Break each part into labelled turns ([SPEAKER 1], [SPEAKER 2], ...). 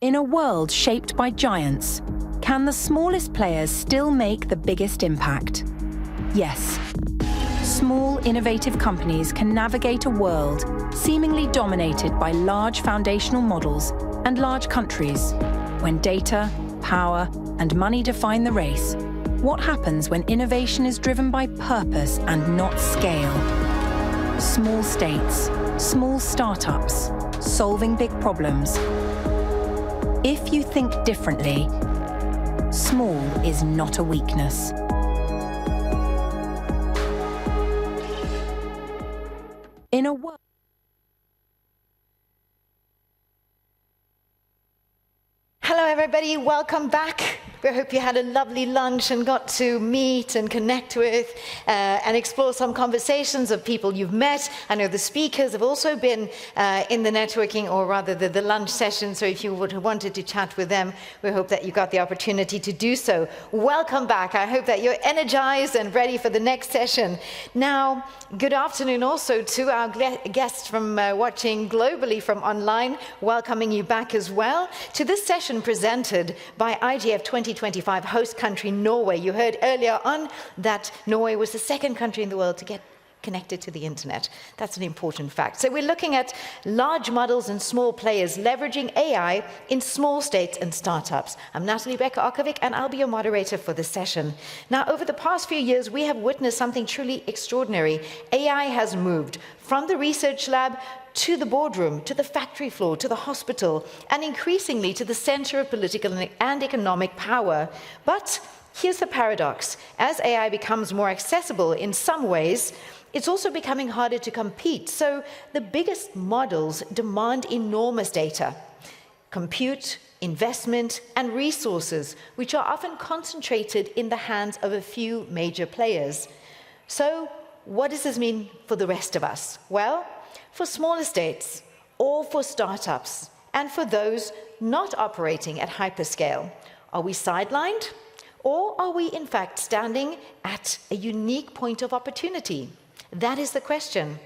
[SPEAKER 1] In a world shaped by giants, can the smallest players still make the biggest impact? Yes. Small, innovative companies can navigate a world seemingly dominated by large foundational models and large countries. When data, power, and money define the race, what happens when innovation is driven by purpose and not scale? Small states, small startups, solving big problems. If you think differently, small is not a weakness. In a world...
[SPEAKER 2] Hello everybody, welcome back. We hope you had a lovely lunch and got to meet and connect with and explore some conversations of people you've met. I know the speakers have also been in the networking, or rather the lunch session, so if you would have wanted to chat with them, we hope that you got the opportunity to do so. Welcome back. I hope that you're energized and ready for the next session. Now, good afternoon also to our guests from watching globally from online, welcoming you back as well to this session presented by IGF 2025 host country Norway. You heard earlier on that Norway was the second country in the world to get connected to the internet. That's an important fact. So we're looking at large models and small players leveraging AI in small states and startups. I'm Natalie Becker-Okovic, and I'll be your moderator for this session. Now, over the past few years, we have witnessed something truly extraordinary. AI has moved from the research lab to the boardroom, to the factory floor, to the hospital, and increasingly to the center of political and economic power. But here's the paradox. As AI becomes more accessible in some ways, it's also becoming harder to compete. So the biggest models demand enormous data, compute, investment, and resources, which are often concentrated in the hands of a few major players. So what does this mean for the rest of us? Well, for smaller states, or for startups, and for those not operating at hyperscale, are we sidelined, or are we in fact standing at a unique point of opportunity? That is the question.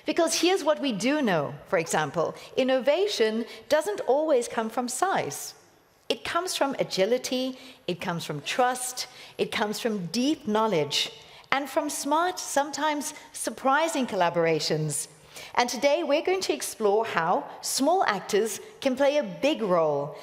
[SPEAKER 2] Because here's what we do know, for example, innovation doesn't always come from size. It comes from agility, it comes from trust, it comes from deep knowledge, and from smart, sometimes surprising collaborations. And today we're going to explore how small actors can play a big role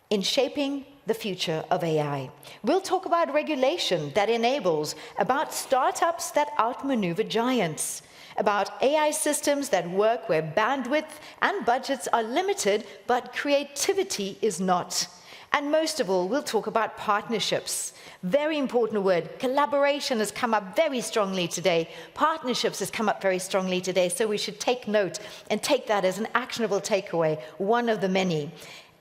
[SPEAKER 2] in shaping the future of AI. We'll talk about regulation that enables, about startups that outmaneuver giants, about AI systems that work where bandwidth and budgets are limited, but creativity is not. And most of all, we'll talk about partnerships. Very important word. Collaboration has come up very strongly today. Partnerships has come up very strongly today, so we should take note and take that as an actionable takeaway, one of the many.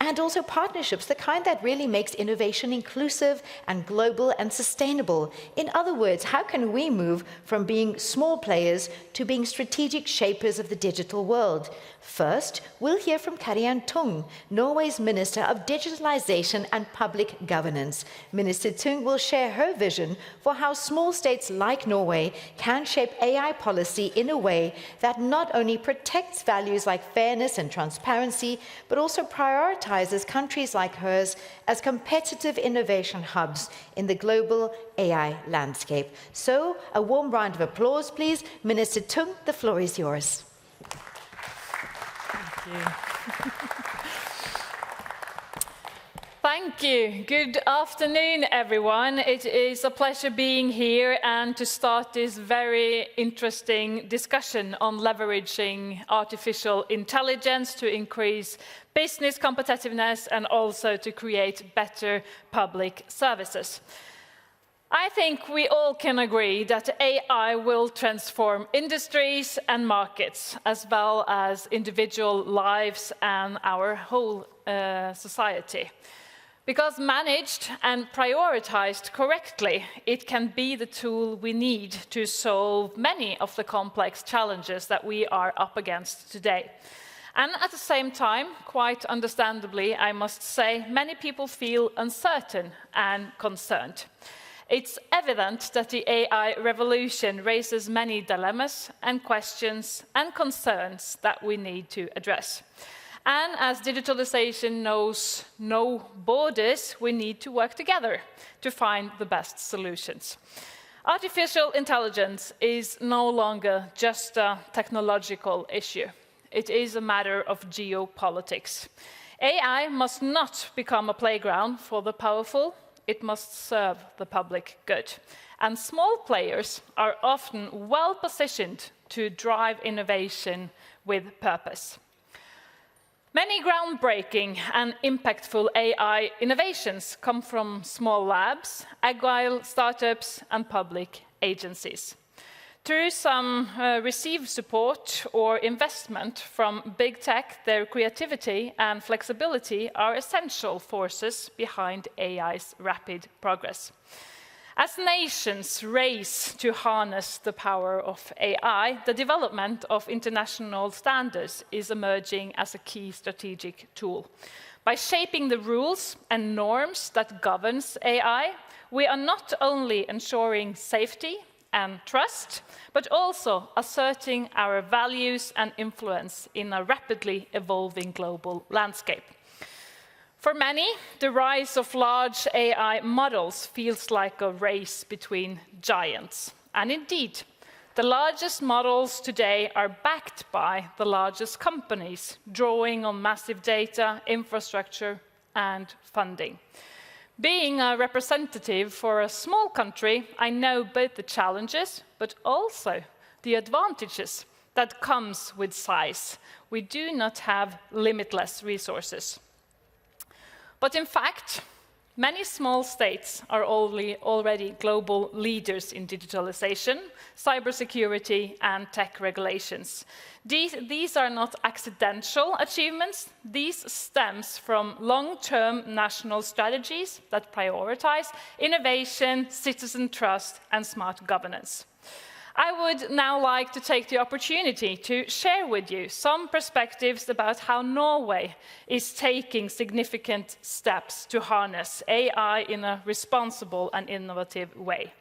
[SPEAKER 2] And also partnerships, the kind that really makes innovation inclusive and global and sustainable. In other words, how can we move from being small players to being strategic shapers of the digital world? First, we'll hear from Karianne Tung, Norway's Minister of Digitalization and Public Governance. Minister Tung will share her vision for how small states like Norway can shape AI policy in a way that not only protects values like fairness and transparency, but also prioritizes countries like hers as competitive innovation hubs in the global AI landscape. So, a warm round of applause, please. Minister Tung, the floor is yours.
[SPEAKER 3] Thank you. Good afternoon, everyone. It is a pleasure being here and to start this very interesting discussion on leveraging artificial intelligence to increase business competitiveness and also to create better public services. I think we all can agree that AI will transform industries and markets, as well as individual lives and our whole society. Because managed and prioritized correctly, it can be the tool we need to solve many of the complex challenges that we are up against today. And at the same time, quite understandably, I must say, many people feel uncertain and concerned. It's evident that the AI revolution raises many dilemmas and questions and concerns that we need to address. And as digitalization knows no borders, we need to work together to find the best solutions. Artificial intelligence is no longer just a technological issue. It is a matter of geopolitics. AI must not become a playground for the powerful. It must serve the public good. And small players are often well positioned to drive innovation with purpose. Many groundbreaking and impactful AI innovations come from small labs, agile startups, and public agencies. Through some receive support or investment from big tech, their creativity and flexibility are essential forces behind AI's rapid progress. As nations race to harness the power of AI, the development of international standards is emerging as a key strategic tool. By shaping the rules and norms that governs AI, we are not only ensuring safety and trust, but also asserting our values and influence in a rapidly evolving global landscape. For many, the rise of large AI models feels like a race between giants. And indeed, the largest models today are backed by the largest companies, drawing on massive data, infrastructure, and funding. Being a representative for a small country, I know both the challenges, but also the advantages that comes with size. We do not have limitless resources. But in fact, many small states are already global leaders in digitalization, cybersecurity, and tech regulations. These are not accidental achievements. These stems from long-term national strategies that prioritize innovation, citizen trust, and smart governance. I would now like to take the opportunity to share with you some perspectives about how Norway is taking significant steps to harness AI in a responsible and innovative way.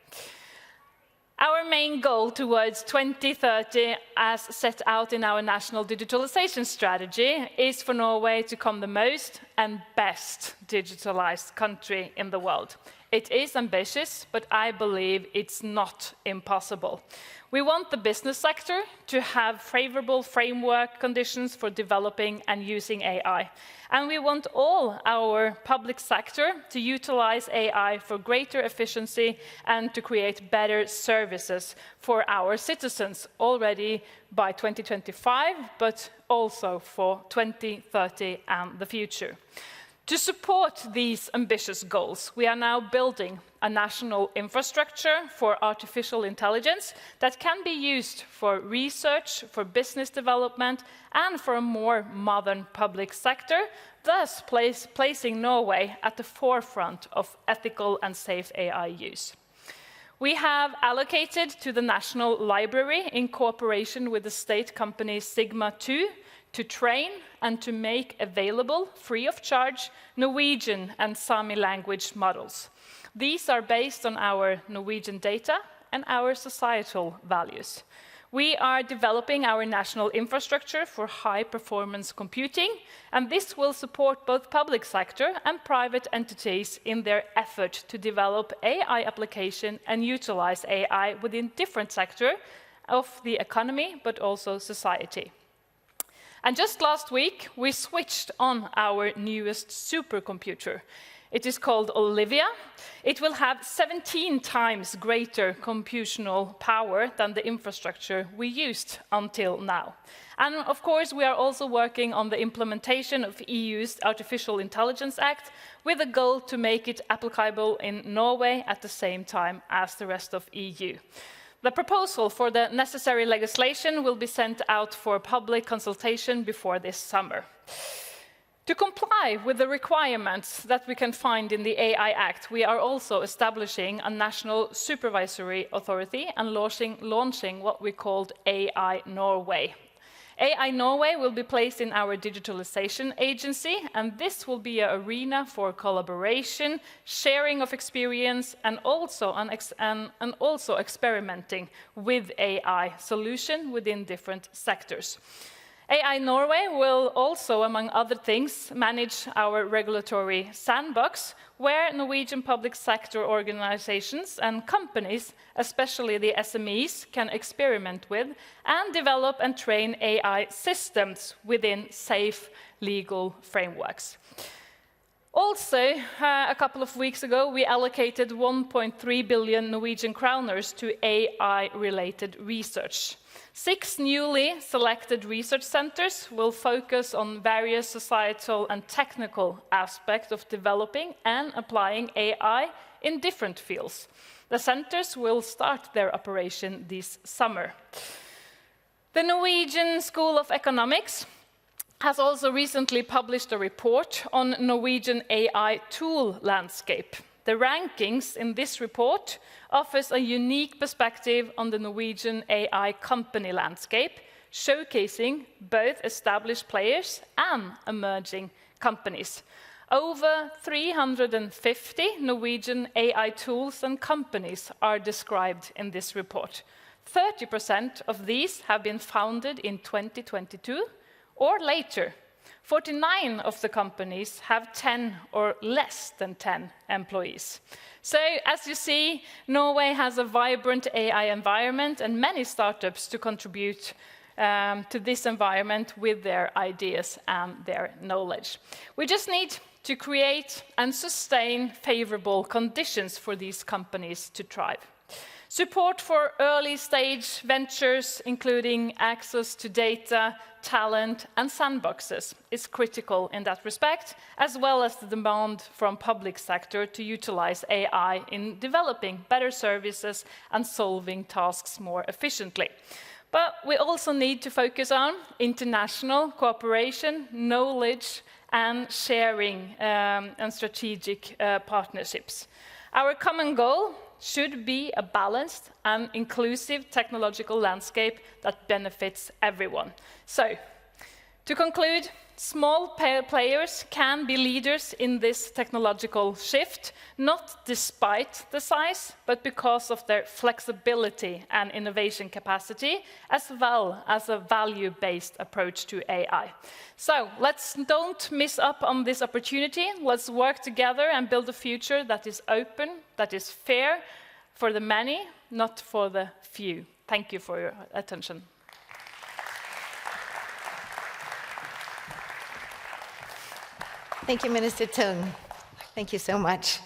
[SPEAKER 3] Our main goal towards 2030, as set out in our national digitalization strategy, is for Norway to become the most and best digitalized country in the world. It is ambitious, but I believe it's not impossible. We want the business sector to have favorable framework conditions for developing and using AI. And we want all our public sector to utilize AI for greater efficiency and to create better services for our citizens already by 2025, but also for 2030 and the future. To support these ambitious goals, we are now building a national infrastructure for artificial intelligence that can be used for research, for business development, and for a more modern public sector, thus placing Norway at the forefront of ethical and safe AI use. We have allocated to the National Library, in cooperation with the state company Sigma2, to train and to make available, free of charge, Norwegian and Sami language models. These are based on our Norwegian data and our societal values. We are developing our national infrastructure for high-performance computing, and this will support both public sector and private entities in their effort to develop AI application and utilize AI within different sectors of the economy, but also society. And just last week, we switched on our newest supercomputer. It is called Olivia. It will have 17 times greater computational power than the infrastructure we used until now. And of course, we are also working on the implementation of EU's Artificial Intelligence Act with a goal to make it applicable in Norway at the same time as the rest of EU. The proposal for the necessary legislation will be sent out for public consultation before this summer. To comply with the requirements that we can find in the AI Act, we are also establishing a national supervisory authority and launching what we called AI Norway. AI Norway will be placed in our digitalization agency, and this will be an arena for collaboration, sharing of experience, and also experimenting with AI solutions within different sectors. AI Norway will also, among other things, manage our regulatory sandbox, where Norwegian public sector organizations and companies, especially the SMEs, can experiment with and develop and train AI systems within safe legal frameworks. Also, a couple of weeks ago, we allocated 1.3 billion Norwegian kroners to AI-related research. 6 newly selected research centers will focus on various societal and technical aspects of developing and applying AI in different fields. The centers will start their operation this summer. The Norwegian School of Economics has also recently published a report on Norwegian AI tool landscape. The rankings in this report offers a unique perspective on the Norwegian AI company landscape, showcasing both established players and emerging companies. Over 350 Norwegian AI tools and companies are described in this report. 30% of these have been founded in 2022 or later. 49 of the companies have 10 or less than 10 employees. So, as you see, Norway has a vibrant AI environment and many startups to contribute to this environment with their ideas and their knowledge. We just need to create and sustain favorable conditions for these companies to thrive. Support for early-stage ventures, including access to data, talent, and sandboxes, is critical in that respect, as well as the demand from public sector to utilize AI in developing better services and solving tasks more efficiently. But we also need to focus on international cooperation, knowledge, and sharing and strategic partnerships. Our common goal should be a balanced and inclusive technological landscape that benefits everyone. So, to conclude, small players can be leaders in this technological shift, not despite the size, but because of their flexibility and innovation capacity, as well as a value-based approach to AI. So, don't miss up on this opportunity. Let's work together and build a future that is open, that is fair for the many, not for the few. Thank you for your attention.
[SPEAKER 2] Thank you, Minister Tung. Thank you so much.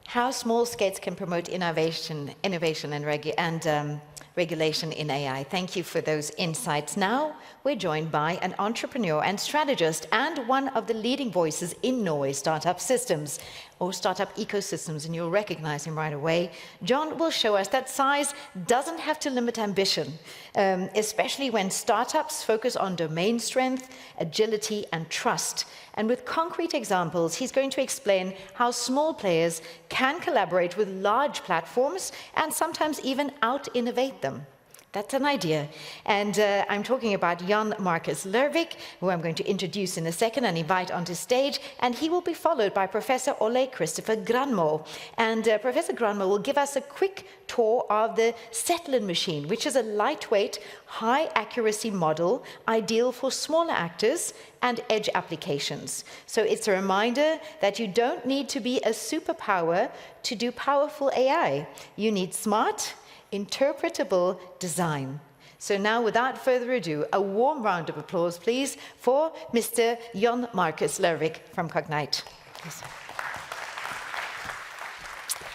[SPEAKER 2] How small scales can promote innovation and regulation in AI. Thank you for those insights. Now, we're joined by an entrepreneur and strategist and one of the leading voices in Norway's startup systems, or startup ecosystems, and you'll recognize him right away. John will show us that size doesn't have to limit ambition, especially when startups focus on domain strength, agility, and trust. And with concrete examples, he's going to explain how small players can collaborate with large platforms and sometimes even out-innovate them. That's an idea. And I'm talking about Jan Marcus Lervik, who I'm going to introduce in a second and invite onto stage. And he will be followed by Professor Ole Christopher Granmo. And Professor Granmo will give us a quick tour of the Zetland machine, which is a lightweight, high-accuracy model ideal for smaller actors and edge applications. So it's a reminder that you don't need to be a superpower to do powerful AI. You need smart, interpretable design. So now, without further ado, a warm round of applause, please, for Mr. Jan Marcus Lervik from Cognite. Please.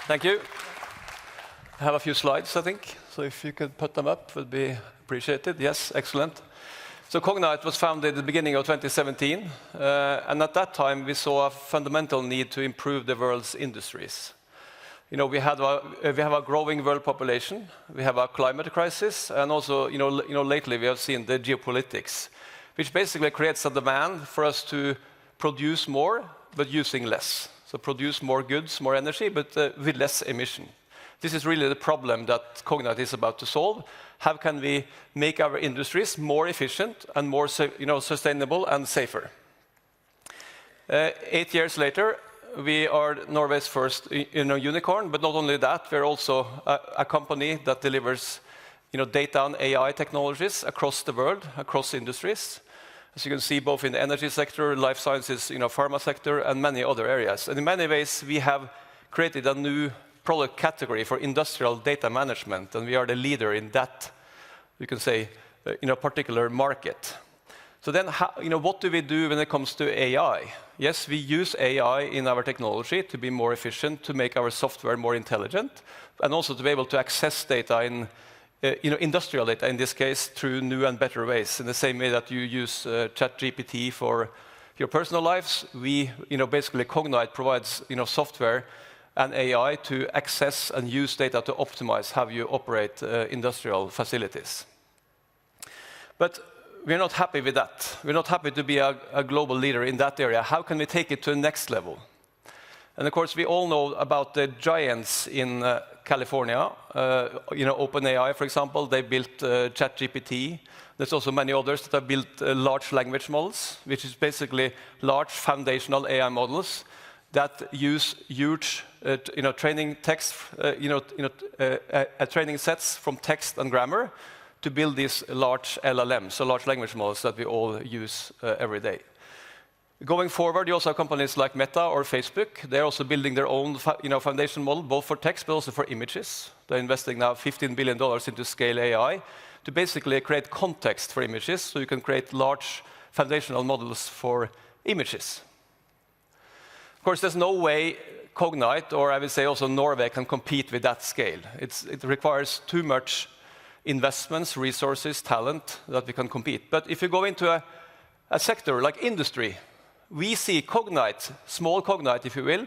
[SPEAKER 4] Thank you. I have a few slides, I think, so if you could put them up, it would be appreciated. Yes, excellent. So Cognite was founded at the beginning of 2017, and at that time we saw a fundamental need to improve the world's industries. You know, we have a growing world population, we have a climate crisis, and also, lately we have seen the geopolitics, which basically creates a demand for us to produce more, but using less. So produce more goods, more energy, but with less emission. This is really the problem that Cognite is about to solve. How can we make our industries more efficient and more, sustainable and safer? 8 years later, we are Norway's first unicorn, but not only that, we're also a company that delivers data and AI technologies across the world, across industries. As you can see, both in the energy sector, life sciences, pharma sector, and many other areas. And in many ways, we have created a new product category for industrial data management, and we are the leader in that, you can say, particular market. So then, what do we do when it comes to AI? Yes, we use AI in our technology to be more efficient, to make our software more intelligent, and also to be able to access data in industrial data, in this case, through new and better ways. In the same way that you use ChatGPT for your personal lives, we, basically Cognite provides, software and AI to access and use data to optimize how you operate industrial facilities. But we're not happy with that. We're not happy to be a global leader in that area. How can we take it to the next level? And of course, we all know about the giants in California. OpenAI, for example, they built ChatGPT. There's also many others that have built large language models, which is basically large foundational AI models that use huge, training text, training sets from text and grammar to build these large LLMs, so large language models that we all use every day. Going forward, you also have companies like Meta or Facebook. They're also building their own foundation model, both for text but also for images. They're investing now $15 billion into Scale AI to basically create context for images, so you can create large foundational models for images. Of course, there's no way Cognite, or I would say also Norway, can compete with that scale. It requires too much investments, resources, talent that we can compete. But if you go into a sector like industry, we see Cognite, small Cognite, if you will,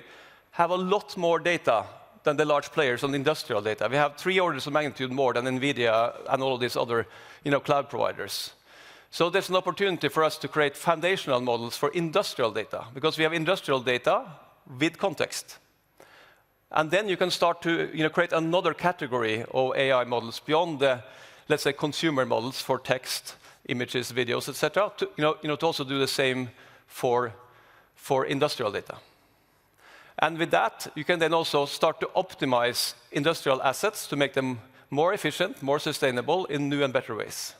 [SPEAKER 4] have a lot more data than the large players on industrial data. We have 3 orders of magnitude more than NVIDIA and all of these other cloud providers. So there's an opportunity for us to create foundational models for industrial data, because we have industrial data with context. And then you can start to create another category of AI models beyond the, let's say, consumer models for text, images, videos, etc., to also do the same for industrial data. And with that, you can then also start to optimize industrial assets to make them more efficient, more sustainable in new and better ways,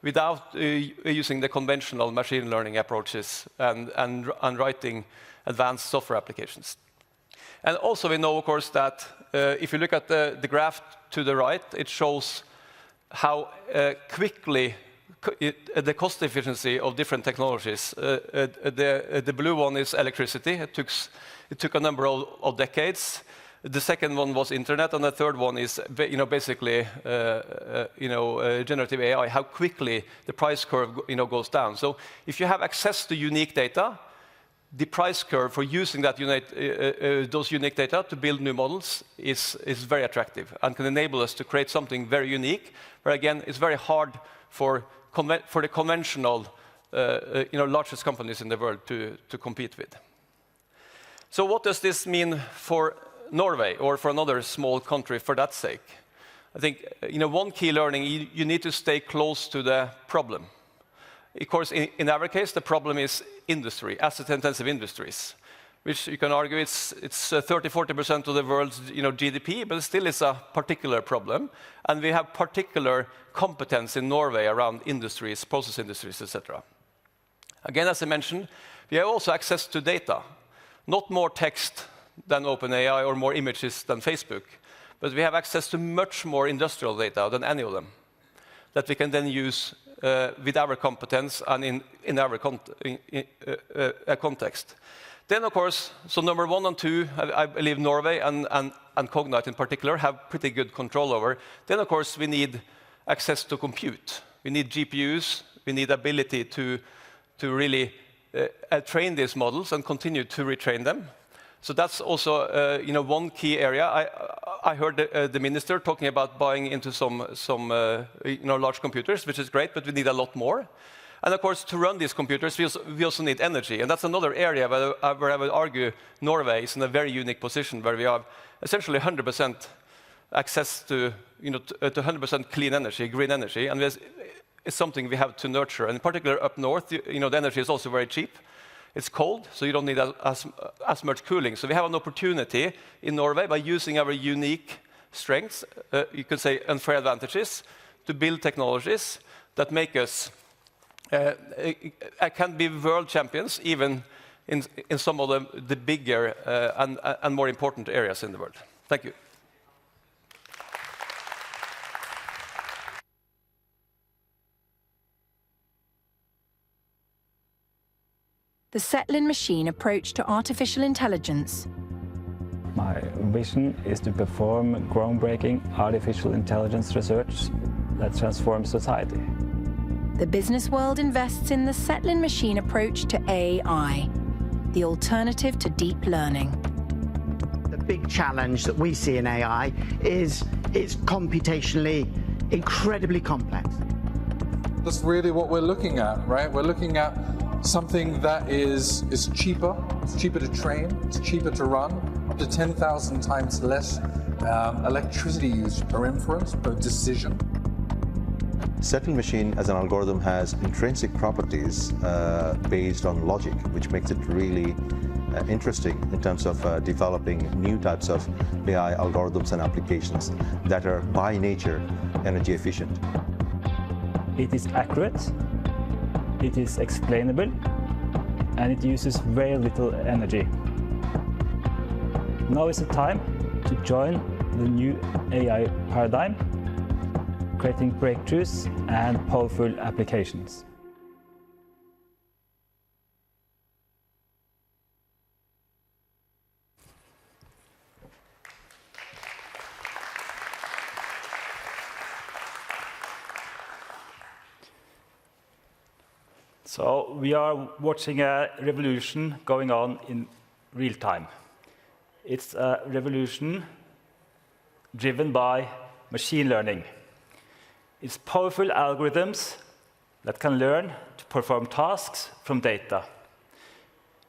[SPEAKER 4] without using the conventional machine learning approaches and writing advanced software applications. And also we know, of course, that if you look at the graph to the right, it shows how quickly the cost efficiency of different technologies. The blue one is electricity. It took a number of decades. The second one was internet, and the third one is basically generative AI. How quickly the price curve goes down. So if you have access to unique data, the price curve for using that those unique data to build new models is very attractive and can enable us to create something very unique. Where again, it's very hard for the conventional, largest companies in the world to compete with. So what does this mean for Norway, or for another small country for that sake? I think one key learning, you need to stay close to the problem. Of course, in our case, the problem is industry, asset-intensive industries, which you can argue it's 30–40% of the world's GDP, but it still is a particular problem. And we have particular competence in Norway around industries, process industries, etc. Again, as I mentioned, we have also access to data, not more text than OpenAI or more images than Facebook, but we have access to much more industrial data than any of them that we can then use with our competence and in our context. Then, of course, so number 1 and 2, I believe Norway and Cognite in particular have pretty good control over. Then, of course, we need access to compute. We need GPUs. We need ability to really train these models and continue to retrain them. So that's also one key area. I heard the minister talking about buying into some large computers, which is great, but we need a lot more. And of course, to run these computers, we also need energy. And that's another area where I would argue Norway is in a very unique position, where we have essentially 100% access to 100% clean energy, green energy. And it's something we have to nurture. And in particular, up north, the energy is also very cheap. It's cold, so you don't need as much cooling. So we have an opportunity in Norway by using our unique strengths, you could say unfair advantages, to build technologies that make us can be world champions, even in some of the bigger and more important areas in the world. Thank you.
[SPEAKER 1] The Zetlin machine approach to artificial intelligence.
[SPEAKER 5] My vision is to perform groundbreaking artificial intelligence research that transforms society.
[SPEAKER 1] The business world invests in the Zetlin machine approach to AI, the alternative to deep learning.
[SPEAKER 6] The big challenge that we see in AI is it's computationally incredibly complex.
[SPEAKER 7] That's really what we're looking at, right? We're looking at something that is cheaper. It's cheaper to train, it's cheaper to run, up to 10,000 times less electricity use per inference, per decision.
[SPEAKER 8] Zetlin machine as an algorithm has intrinsic properties based on logic, which makes it really interesting in terms of developing new types of AI algorithms and applications that are by nature energy efficient.
[SPEAKER 5] It is accurate, it is explainable, and it uses very little energy. Now is the time to join the new AI paradigm, creating breakthroughs and powerful applications. So we are watching a revolution going on in real time. It's a revolution driven by machine learning. It's powerful algorithms that can learn to perform tasks from data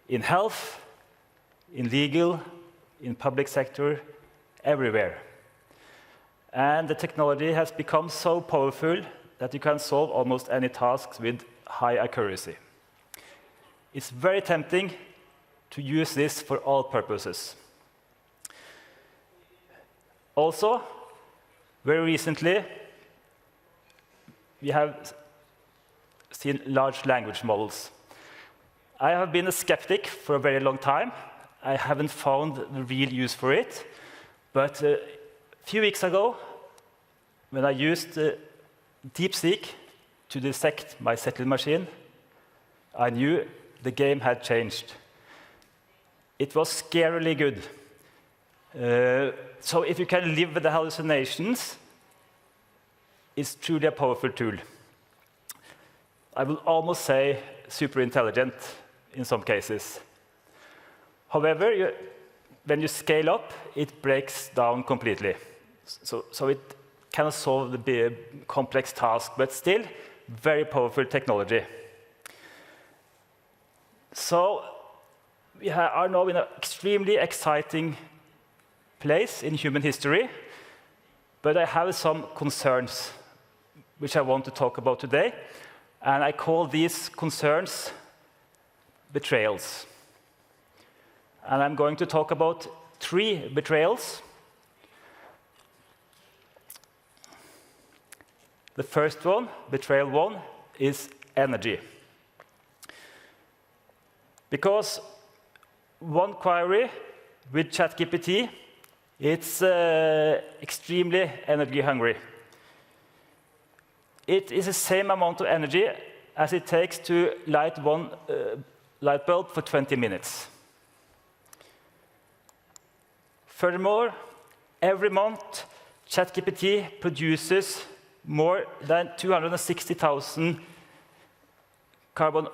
[SPEAKER 5] in health, in legal, in public sector, everywhere. And the technology has become so powerful that you can solve almost any tasks with high accuracy. It's very tempting to use this for all purposes. Also, very recently, we have seen large language models. I have been a skeptic for a very long time. I haven't found the real use for it. But a few weeks ago, when I used DeepSeek to dissect my Zetlin machine, I knew the game had changed. It was scarily good. So if you can live with the hallucinations, it's truly a powerful tool. I will almost say super intelligent in some cases. However, when you scale up, it breaks down completely. So it cannot solve the big, complex task, but still, very powerful technology. So we are now in an extremely exciting place in human history, but I have some concerns which I want to talk about today, and I call these concerns betrayals. And I'm going to talk about 3 betrayals. The first one, betrayal 1, is energy. Because one query with ChatGPT, it's extremely energy hungry. It is the same amount of energy as it takes to light one light bulb for 20 minutes. Furthermore, every month, ChatGPT produces more than 260,000 carbon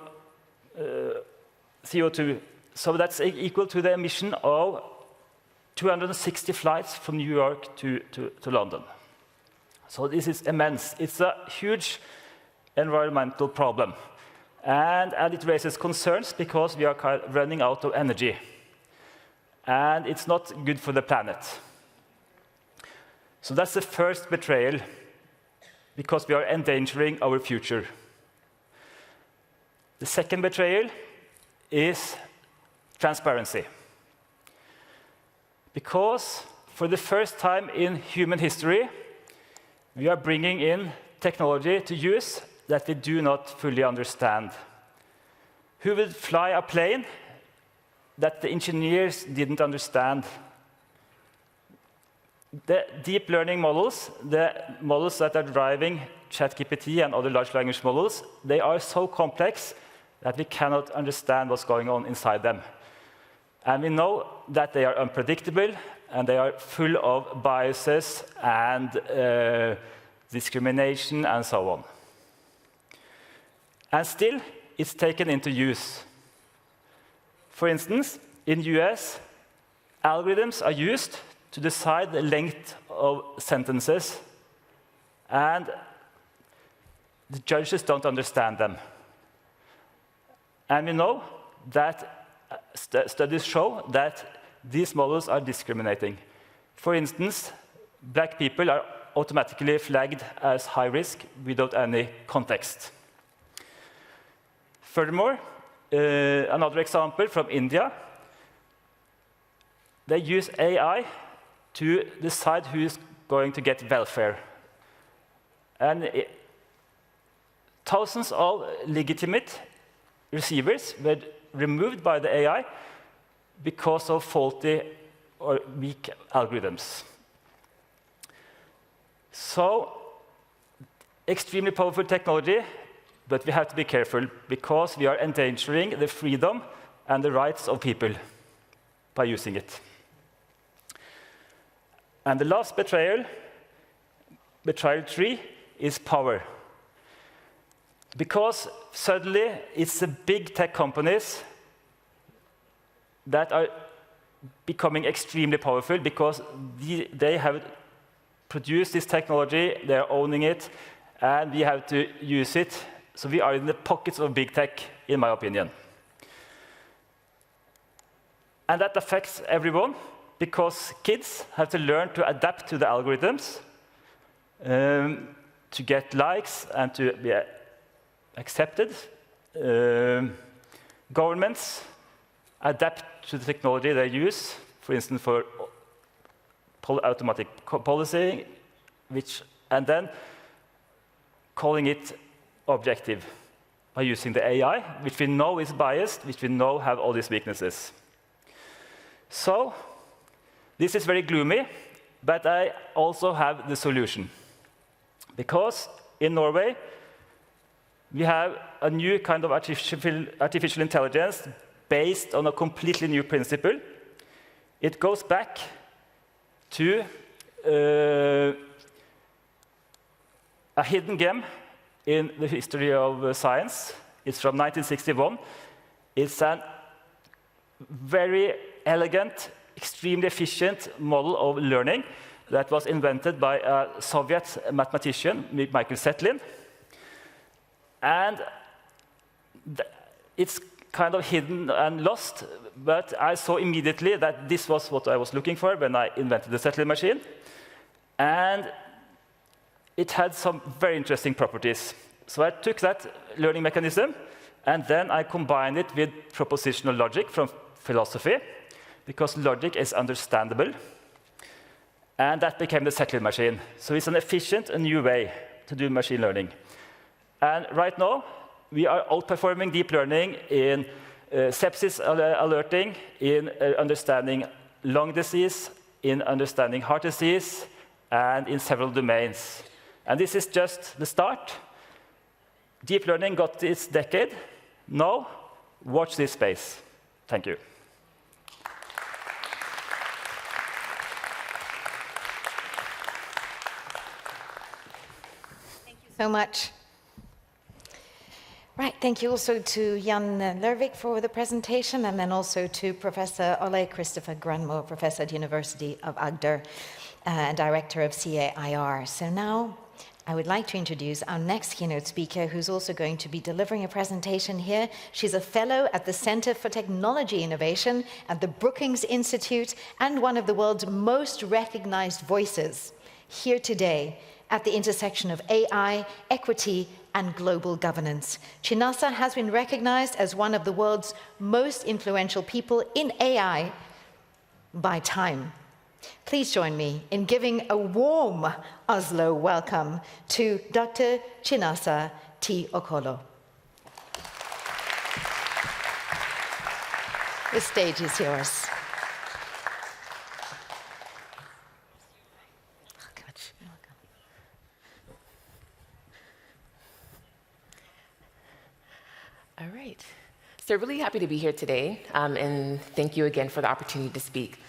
[SPEAKER 5] CO2. So that's equal to the emission of 260 flights from New York to London. So this is immense. It's a huge environmental problem. And it raises concerns because we are running out of energy. And it's not good for the planet. So that's the first betrayal, because we are endangering our future. The second betrayal is transparency. Because for the first time in human history, we are bringing in technology to use that we do not fully understand? Who will fly a plane that the engineers didn't understand? The deep learning models, the models that are driving ChatGPT and other large language models, they are so complex that we cannot understand what's going on inside them. And we know that they are unpredictable, and they are full of biases and discrimination and so on. And still, it's taken into use. For instance, in the US, algorithms are used to decide the length of sentences, and the judges don't understand them. And we know that studies show that these models are discriminating. For instance, black people are automatically flagged as high risk without any context. Furthermore, another example from India, they use AI to decide who is going to get welfare. And thousands of legitimate receivers were removed by the AI because of faulty or weak algorithms. So, extremely powerful technology, but we have to be careful because we are endangering the freedom and the rights of people by using it. And the last betrayal, betrayal 3, is power. Because suddenly it's the big tech companies that are becoming extremely powerful because they have produced this technology, they're owning it, and we have to use it. So we are in the pockets of big tech, in my opinion. And that affects everyone, because kids have to learn to adapt to the algorithms, to get likes and to be accepted. Governments adapt to the technology they use, for instance, for automatic policy, and then calling it objective by using the AI, which we know is biased, which we know have all these weaknesses. So, this is very gloomy, but I also have the solution. Because in Norway, we have a new kind of artificial intelligence based on a completely new principle. It goes back to a hidden gem in the history of science. It's from 1961. It's a very elegant, extremely efficient model of learning that was invented by a Soviet mathematician, Michael Zetlin. And it's kind of hidden and lost, but I saw immediately that this was what I was looking for when I invented the Zetlin machine. And it had some very interesting properties. So I took that learning mechanism, and then I combined it with propositional logic from philosophy, because logic is understandable. And that became the Zetlin machine. So it's an efficient and new way to do machine learning. And right now, we are outperforming deep learning in sepsis alerting, in understanding lung disease, in understanding heart disease, and in several domains. And this is just the start. Deep learning got its decade. Now, watch this space. Thank you.
[SPEAKER 2] Thank you so much. Right, thank you also to Jan Lervik for the presentation, and then also to Professor Ole Christopher Granmo, Professor at the University of Agder and Director of CAIR. So now I would like to introduce our next keynote speaker, who's also going to be delivering a presentation here. She's a fellow at the Center for Technology Innovation at the Brookings Institute and one of the world's most recognized voices here today at the intersection of AI, equity, and global governance. Chinasa has been recognized as one of the world's most influential people in AI by Time. Please join me in giving a warm Oslo welcome to Dr. Chinasa T. Okolo. The stage is yours.
[SPEAKER 9] All right. So really happy to be here today, and thank you again for the opportunity to speak.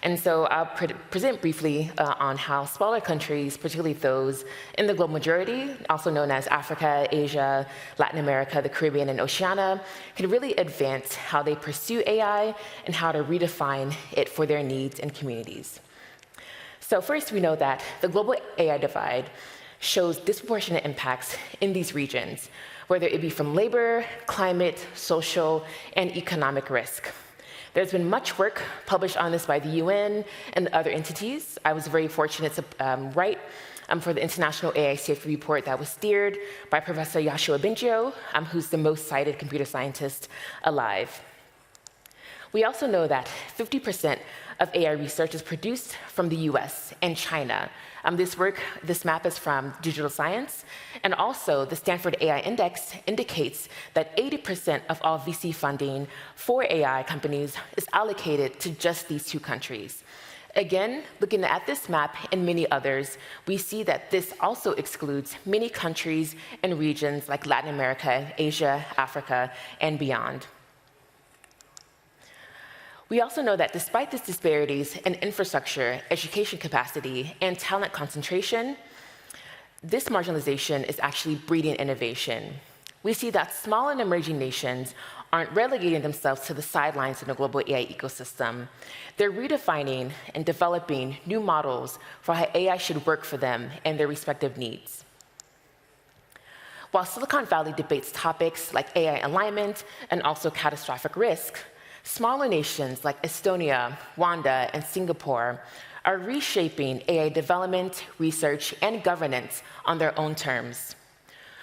[SPEAKER 9] And so I'll present briefly on how smaller countries, particularly those in the global majority, also known as Africa, Asia, Latin America, the Caribbean, and Oceania, can really advance how they pursue AI and how to redefine it for their needs and communities. So first, we know that the global AI divide shows disproportionate impacts in these regions, whether it be from labor, climate, social, and economic risk. There's been much work published on this by the UN and other entities. I was very fortunate to write for the International AI Safety Report that was steered by Professor Yoshua Bengio, who's the most cited computer scientist alive. We also know that 50% of AI research is produced from the US and China. This map is from Digital Science, and also the Stanford AI Index indicates that 80% of all VC funding for AI companies is allocated to just these two countries. Again, looking at this map and many others, we see that this also excludes many countries and regions like Latin America, Asia, Africa, and beyond. We also know that despite these disparities in infrastructure, education capacity, and talent concentration, this marginalization is actually breeding innovation. We see that small and emerging nations aren't relegating themselves to the sidelines in the global AI ecosystem. They're redefining and developing new models for how AI should work for them and their respective needs. While Silicon Valley debates topics like AI alignment and also catastrophic risk, smaller nations like Estonia, Rwanda, and Singapore are reshaping AI development, research, and governance on their own terms.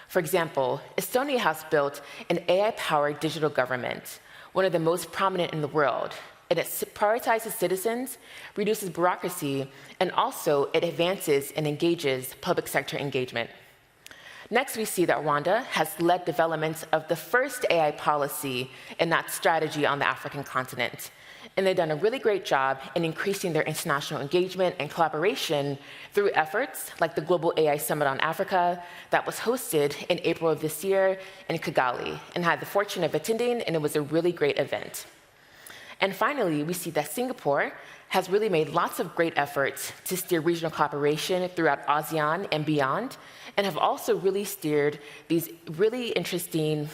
[SPEAKER 9] For example, Estonia has built an AI-powered digital government, one of the most prominent in the world, and it prioritizes citizens, reduces bureaucracy, and also it advances and engages public sector engagement. Next, we see that Rwanda has led development of the first AI policy and that strategy on the African continent. And they've done a really great job in increasing their international engagement and collaboration through efforts like the Global AI Summit on Africa that was hosted in April of this year in Kigali, and had the fortune of attending, and it was a really great event. And finally, we see that Singapore has really made lots of great efforts to steer regional cooperation throughout ASEAN and beyond, and have also really steered these really interesting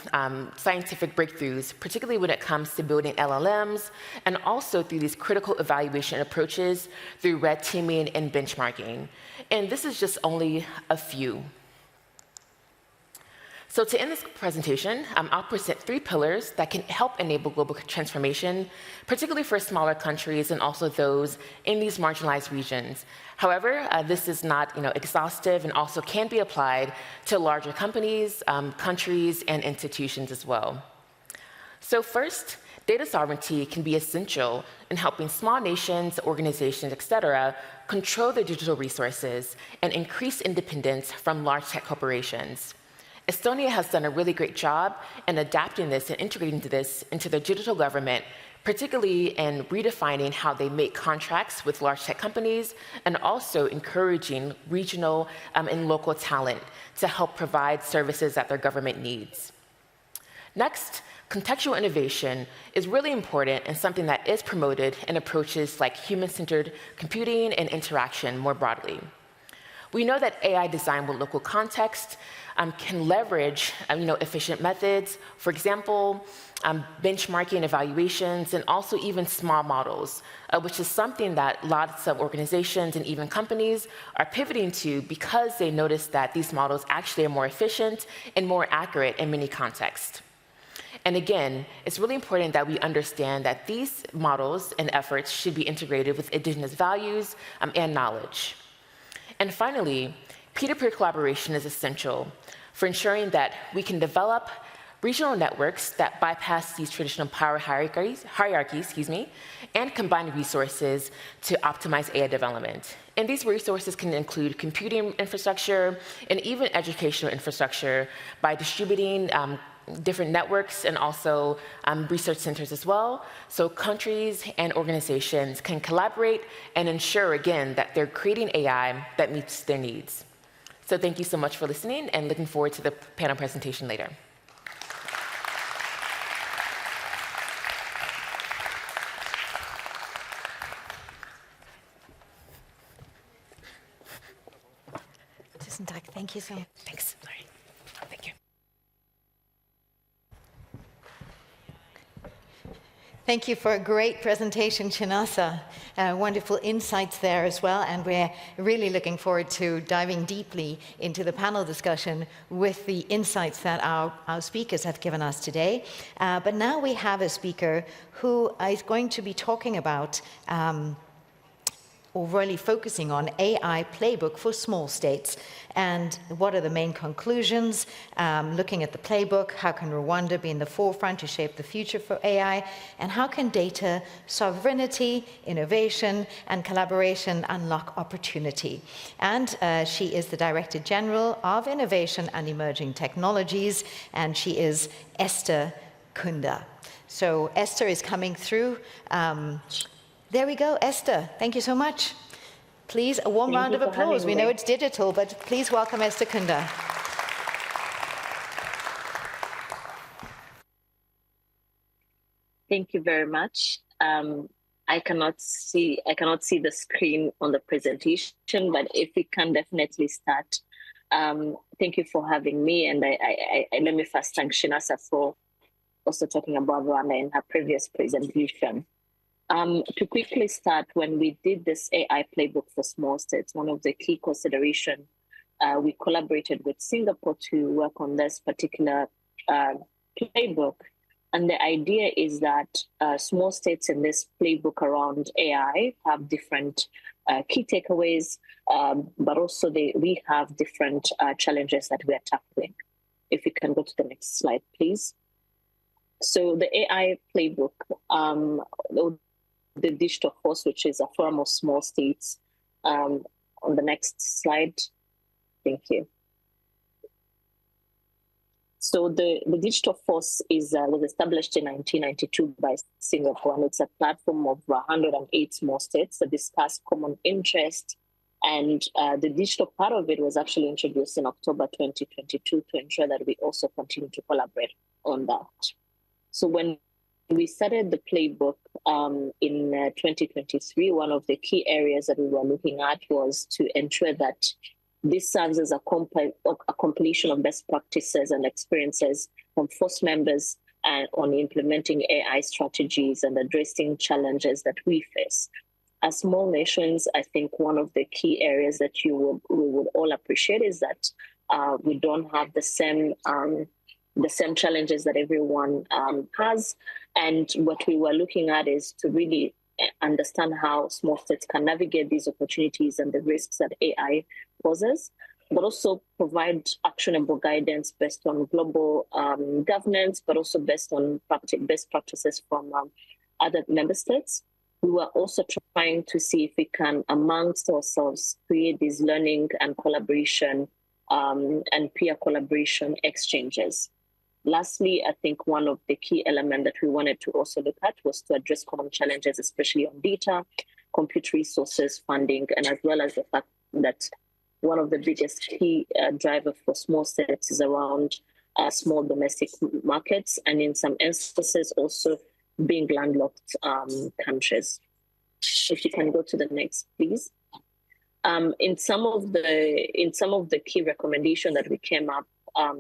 [SPEAKER 9] scientific breakthroughs, particularly when it comes to building LLMs, and also through these critical evaluation approaches through red teaming and benchmarking. And this is just only a few. So to end this presentation, I'll present 3 pillars that can help enable global transformation, particularly for smaller countries and also those in these marginalized regions. However, this is not exhaustive and also can be applied to larger companies, countries, and institutions as well. So first, data sovereignty can be essential in helping small nations, organizations, etc., control their digital resources and increase independence from large tech corporations. Estonia has done a really great job in adapting this and integrating this into their digital government, particularly in redefining how they make contracts with large tech companies, and also encouraging regional and local talent to help provide services that their government needs. Next, contextual innovation is really important and something that is promoted in approaches like human-centered computing and interaction more broadly. We know that AI design with local context can leverage efficient methods, for example, benchmarking evaluations, and also even small models, which is something that lots of organizations and even companies are pivoting to because they notice that these models actually are more efficient and more accurate in many contexts. And again, it's really important that we understand that these models and efforts should be integrated with indigenous values and knowledge. And finally, peer-to-peer collaboration is essential for ensuring that we can develop regional networks that bypass these traditional power hierarchies, and combine resources to optimize AI development. And these resources can include computing infrastructure and even educational infrastructure by distributing different networks and also research centers as well. So countries and organizations can collaborate and ensure, again, that they're creating AI that meets their needs. So thank you so much for listening, and looking forward to the panel presentation later.
[SPEAKER 2] Thank you so much.
[SPEAKER 9] Thanks, Laurie. Thank you.
[SPEAKER 2] Thank you for a great presentation, Chinasa. Wonderful insights there as well, and we're really looking forward to diving deeply into the panel discussion with the insights that our speakers have given us today. But now we have a speaker who is going to be talking about or really focusing on AI playbook for small states. And what are the main conclusions? Looking at the playbook, how can Rwanda be in the forefront to shape the future for AI? And how can data sovereignty, innovation, and collaboration unlock opportunity? And she is the Director General of Innovation and Emerging Technologies, and she is Esther Kunda. So Esther is coming through. There we go, Esther. Thank you so much. Please, a warm round of applause. We know it's digital, but please welcome Esther Kunda.
[SPEAKER 10] Thank you very much. I cannot see the screen on the presentation, but if we can definitely start. Thank you for having me, and I let me first thank Chinasa for also talking about Rwanda in her previous presentation. To quickly start, when we did this AI playbook for small states, one of the key considerations, we collaborated with Singapore to work on this particular playbook. And the idea is that small states in this playbook around AI have different key takeaways, but also we have different challenges that we are tackling. If you can go to the next slide, please. So the AI playbook, the digital force, which is a forum of small states. On the next slide, thank you. So the digital force was established in 1992 by Singapore, and it's a platform of 108 small states that discuss common interest. And the digital part of it was actually introduced in October 2022 to ensure that we also continue to collaborate on that. So when we started the playbook in 2023, one of the key areas that we were looking at was to ensure that this serves as a compilation of best practices and experiences from FOSS members on implementing AI strategies and addressing challenges that we face. As small nations, I think one of the key areas that we would all appreciate is that we don't have the same challenges that everyone has. And what we were looking at is to really understand how small states can navigate these opportunities and the risks that AI poses, but also provide actionable guidance based on global governance, but also based on best practices from other member states. We were also trying to see if we can, amongst ourselves, create these learning and collaboration and peer collaboration exchanges. Lastly, I think one of the key elements that we wanted to also look at was to address common challenges, especially on data, compute resources, funding, and as well as the fact that one of the biggest key drivers for small states is around small domestic markets, and in some instances also being landlocked countries. If you can go to the next, please. In some of the key recommendations that we came up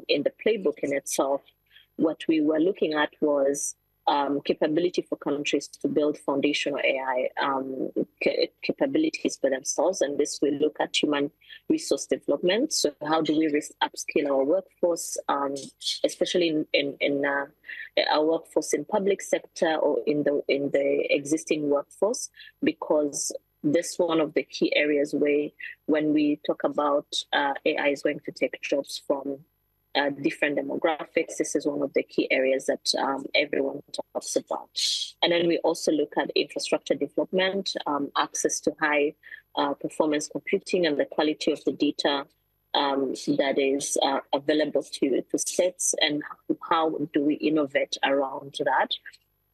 [SPEAKER 10] in the playbook in itself, what we were looking at was capability for countries to build foundational AI capabilities for themselves, and this will look at human resource development. So how do we upskill our workforce, especially in our workforce in public sector or in the existing workforce, because this is one of the key areas where when we talk about AI is going to take jobs from different demographics. This is one of the key areas that everyone talks about. And then we also look at infrastructure development, access to high performance computing, and the quality of the data that is available to states, and how do we innovate around that.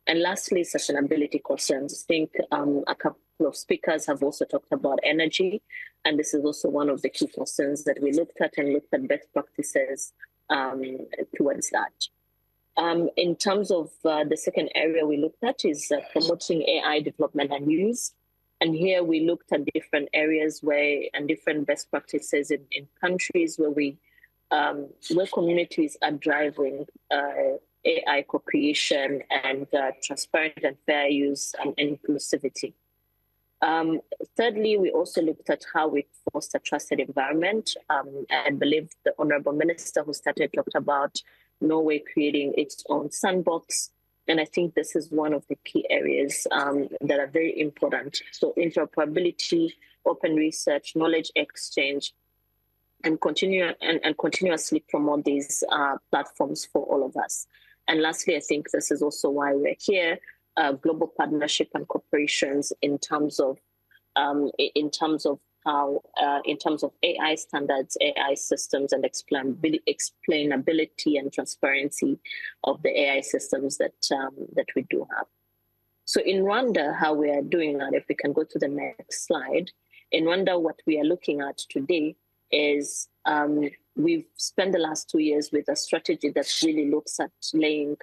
[SPEAKER 10] And lastly, sustainability concerns. I think a couple of speakers have also talked about energy, and this is also one of the key concerns that we looked at and looked at best practices towards that. In terms of the second area we looked at is promoting AI development and use. And here we looked at different areas and different best practices in countries where communities are driving AI co-creation and transparent and fair use and inclusivity. Thirdly, we also looked at how we foster trusted environment. I believe the Honorable Minister who started talked about Norway creating its own sandbox. And I think this is one of the key areas that are very important. So interoperability, open research, knowledge exchange, and continuously promote these platforms for all of us. And lastly, I think this is also why we're here, global partnership and cooperations in terms of AI standards, AI systems, and explainability and transparency of the AI systems that we do have. So in Rwanda, how we are doing that, if we can go to the next slide. In Rwanda, what we are looking at today is we've spent the last 2 years with a strategy that really looks at laying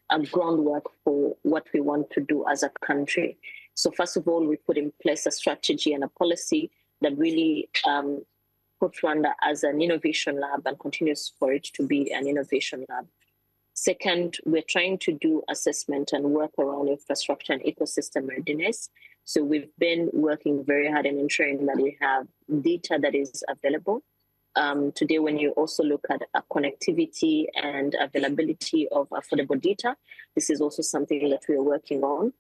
[SPEAKER 10] a groundwork for what we want to do as a country. So first of all, we put in place a strategy and a policy that really put Rwanda as an innovation lab and continues for it to be an innovation lab. Second, we're trying to do assessment and work around infrastructure and ecosystem readiness. So we've been working very hard in ensuring that we have data that is available. Today, when you also look at connectivity and availability of affordable data, this is also something that we are working on.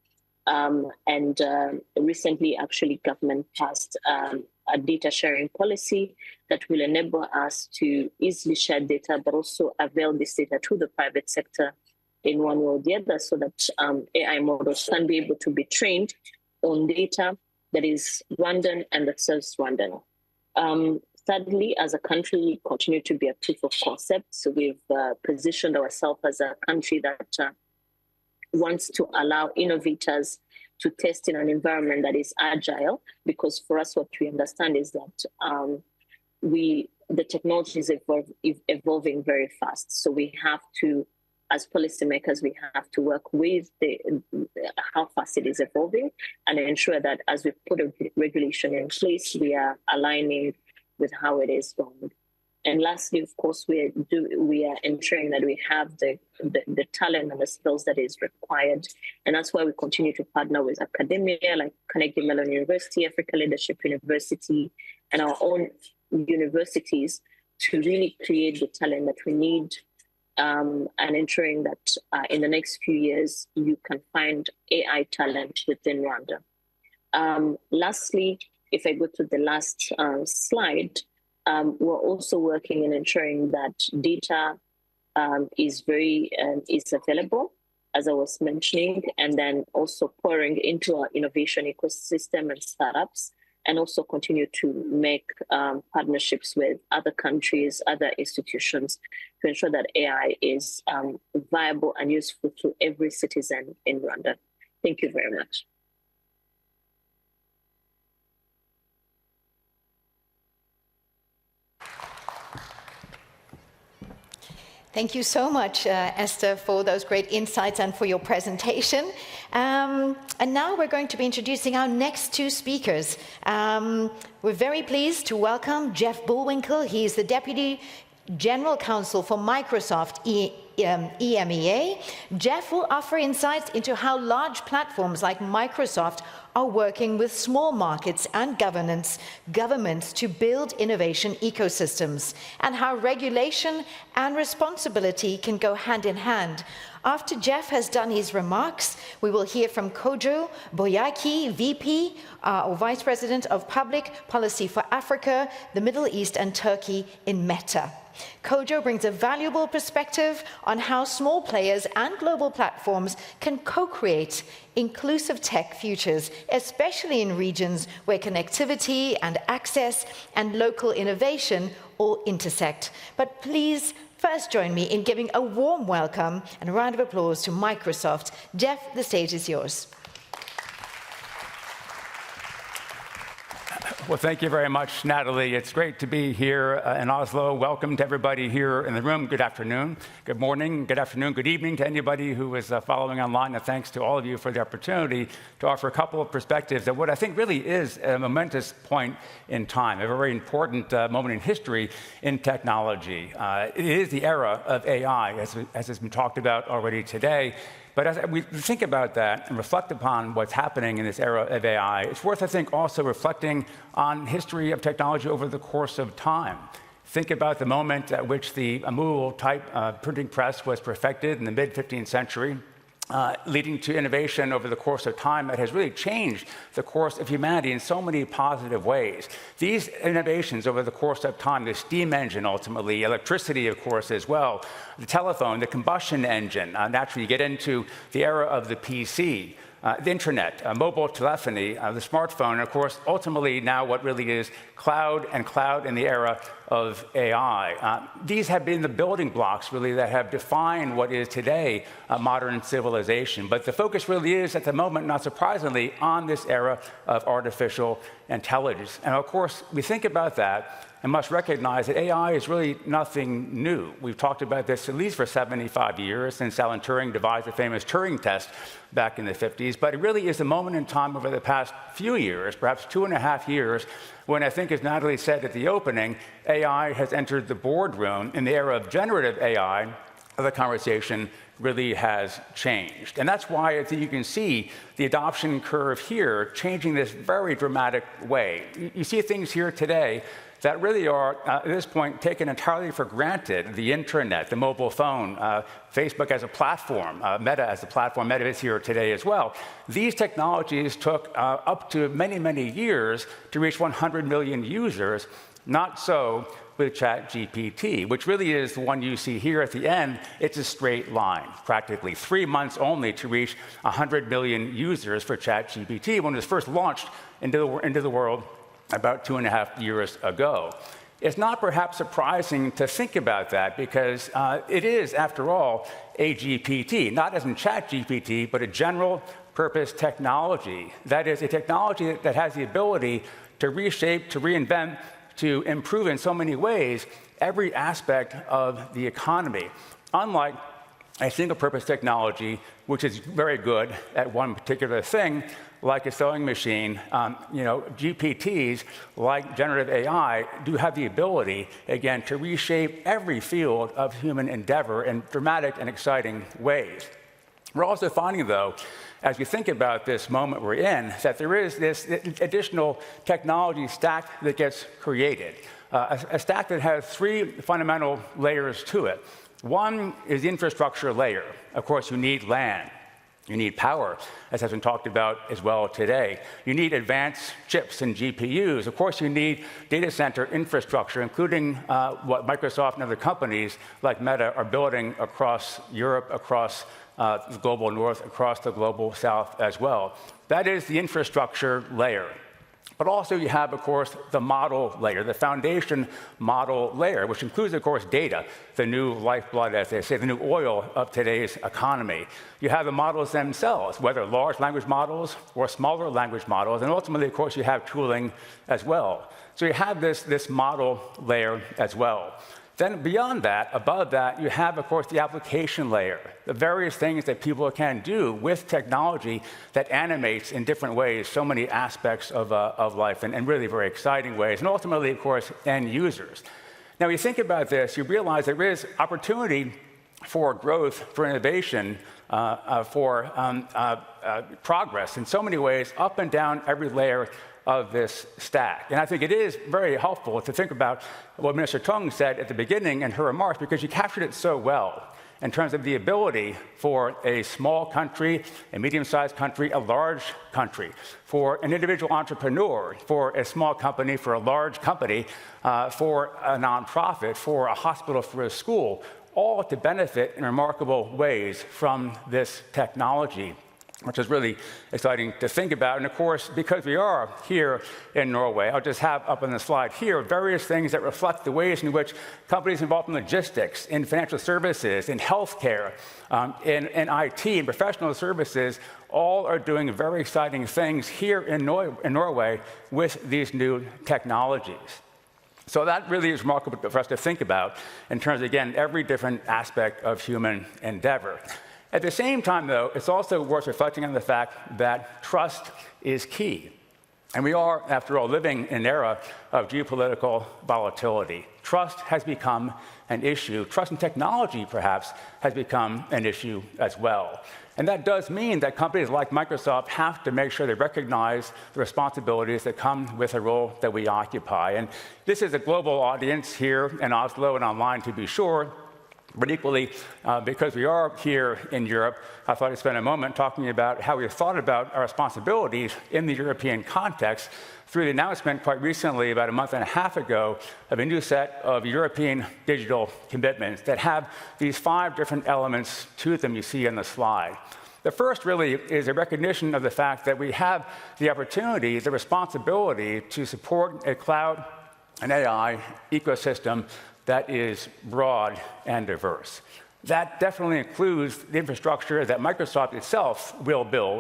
[SPEAKER 10] Recently, actually, government passed a data sharing policy that will enable us to easily share data, but also avail this data to the private sector in one way or the other, so that AI models can be able to be trained on data that is Rwandan and that serves Rwandan. Thirdly, as a country, we continue to be a proof of concept. So we've positioned ourselves as a country that wants to allow innovators to test in an environment that is agile, because for us, what we understand is that the technology is evolving very fast. So we have to, as policymakers, we have to work with how fast it is evolving and ensure that as we put a regulation in place, we are aligning with how it is going. And lastly, of course, we are ensuring that we have the talent and the skills that is required. And that's why we continue to partner with academia like Carnegie Mellon University, Africa Leadership University, and our own universities to really create the talent that we need, and ensuring that in the next few years, you can find AI talent within Rwanda. Lastly, if I go to the last slide, we're also working in ensuring that data is available, as I was mentioning, and then also pouring into our innovation ecosystem and startups, and also continue to make partnerships with other countries, other institutions, to ensure that AI is viable and useful to every citizen in Rwanda. Thank you very much.
[SPEAKER 2] Thank you so much, Esther, for those great insights and for your presentation. And now we're going to be introducing our next two speakers. We're very pleased to welcome Jeff Bullwinkle. He is the Deputy General Counsel for Microsoft EMEA. Jeff will offer insights into how large platforms like Microsoft are working with small markets and governments to build innovation ecosystems, and how regulation and responsibility can go hand in hand. After Jeff has done his remarks, we will hear from Kojo Boyaki, VP or Vice President of Public Policy for Africa, the Middle East and Turkey in Meta. Kojo brings a valuable perspective on how small players and global platforms can co-create inclusive tech futures, especially in regions where connectivity and access and local innovation all intersect. But please first join me in giving a warm welcome and a round of applause to Microsoft. Jeff, the stage is yours.
[SPEAKER 11] Well, thank you very much, Natalie. It's great to be here in Oslo. Welcome to everybody here in the room. Good afternoon, good morning, good afternoon, good evening to anybody who is following online. And thanks to all of you for the opportunity to offer a couple of perspectives at what I think really is a momentous point in time, a very important moment in history in technology. It is the era of AI, as has been talked about already today. But as we think about that and reflect upon what's happening in this era of AI, it's worth, I think, also reflecting on history of technology over the course of time. Think about the moment at which the movable type printing press was perfected in the mid-15th century, leading to innovation over the course of time that has really changed the course of humanity in so many positive ways. These innovations over the course of time, the steam engine ultimately, electricity of course as well, the telephone, the combustion engine, naturally you get into the era of the PC, the internet, mobile telephony, the smartphone, and of course, ultimately now what really is cloud in the era of AI. These have been the building blocks, really, that have defined what is today a modern civilization. But the focus really is, at the moment, not surprisingly, on this era of artificial intelligence. And of course, we think about that and must recognize that AI is really nothing new. We've talked about this at least for 75 years, since Alan Turing devised the famous Turing test back in the 50s. But it really is a moment in time over the past few years, perhaps 2.5 years, when I think, as Natalie said at the opening, AI has entered the boardroom. In the era of generative AI, the conversation really has changed. And that's why I think you can see the adoption curve here changing this very dramatic way. You see things here today that really are, at this point, taken entirely for granted. The internet, the mobile phone, Facebook as a platform, Meta as a platform, Meta is here today as well. These technologies took up to many, many years to reach 100 million users. Not so with ChatGPT, which really is the one you see here at the end. It's a straight line, practically 3 months only to reach 100 million users for ChatGPT when it was first launched into the world about 2.5 years ago. It's not perhaps surprising to think about that because it is, after all, a GPT, not as in ChatGPT, but a general purpose technology. That is a technology that has the ability to reshape, to reinvent, to improve in so many ways every aspect of the economy. Unlike a single-purpose technology, which is very good at one particular thing, like a sewing machine, GPTs, like generative AI, do have the ability, again, to reshape every field of human endeavor in dramatic and exciting ways. We're also finding, though, as we think about this moment we're in, that there is this additional technology stack that gets created, a stack that has 3 fundamental layers to it. One is the infrastructure layer. Of course, you need land. You need power, as has been talked about as well today. You need advanced chips and GPUs. Of course, you need data center infrastructure, including what Microsoft and other companies like Meta are building across Europe, across the global north, across the global south as well. That is the infrastructure layer. But also you have, of course, the model layer, the foundation model layer, which includes, of course, data, the new lifeblood, as they say, the new oil of today's economy. You have the models themselves, whether large language models or smaller language models, and ultimately, of course, you have tooling as well. So you have this model layer as well. Then beyond that, above that, you have, of course, the application layer, the various things that people can do with technology that animates in different ways so many aspects of life, and really very exciting ways, and ultimately, of course, end users. Now, when you think about this, you realize there is opportunity for growth, for innovation, for progress in so many ways, up and down every layer of this stack. And I think it is very helpful to think about what Minister Tung said at the beginning in her remarks, because she captured it so well. in terms of the ability for a small country, a medium-sized country, a large country, for an individual entrepreneur, for a small company, for a large company, for a nonprofit, for a hospital, for a school, all to benefit in remarkable ways from this technology, which is really exciting to think about. And of course, because we are here in Norway, I'll just have up on the slide here various things that reflect the ways in which companies involved in logistics, in financial services, in healthcare, in IT, in professional services, all are doing very exciting things here in Norway with these new technologies. So that really is remarkable for us to think about in terms of, again, every different aspect of human endeavor. At the same time, though, it's also worth reflecting on the fact that trust is key. And we are, after all, living in an era of geopolitical volatility. Trust has become an issue. Trust in technology, perhaps, has become an issue as well. And that does mean that companies like Microsoft have to make sure they recognize the responsibilities that come with the role that we occupy. And this is a global audience here in Oslo and online, to be sure. But equally, because we are here in Europe, I thought I'd spend a moment talking about how we've thought about our responsibilities in the European context through the announcement quite recently, about a month and a half ago, of a new set of European digital commitments that have these 5 different elements to them you see on the slide. The first really is a recognition of the fact that we have the opportunity, the responsibility to support a cloud and AI ecosystem that is broad and diverse. That definitely includes the infrastructure that Microsoft itself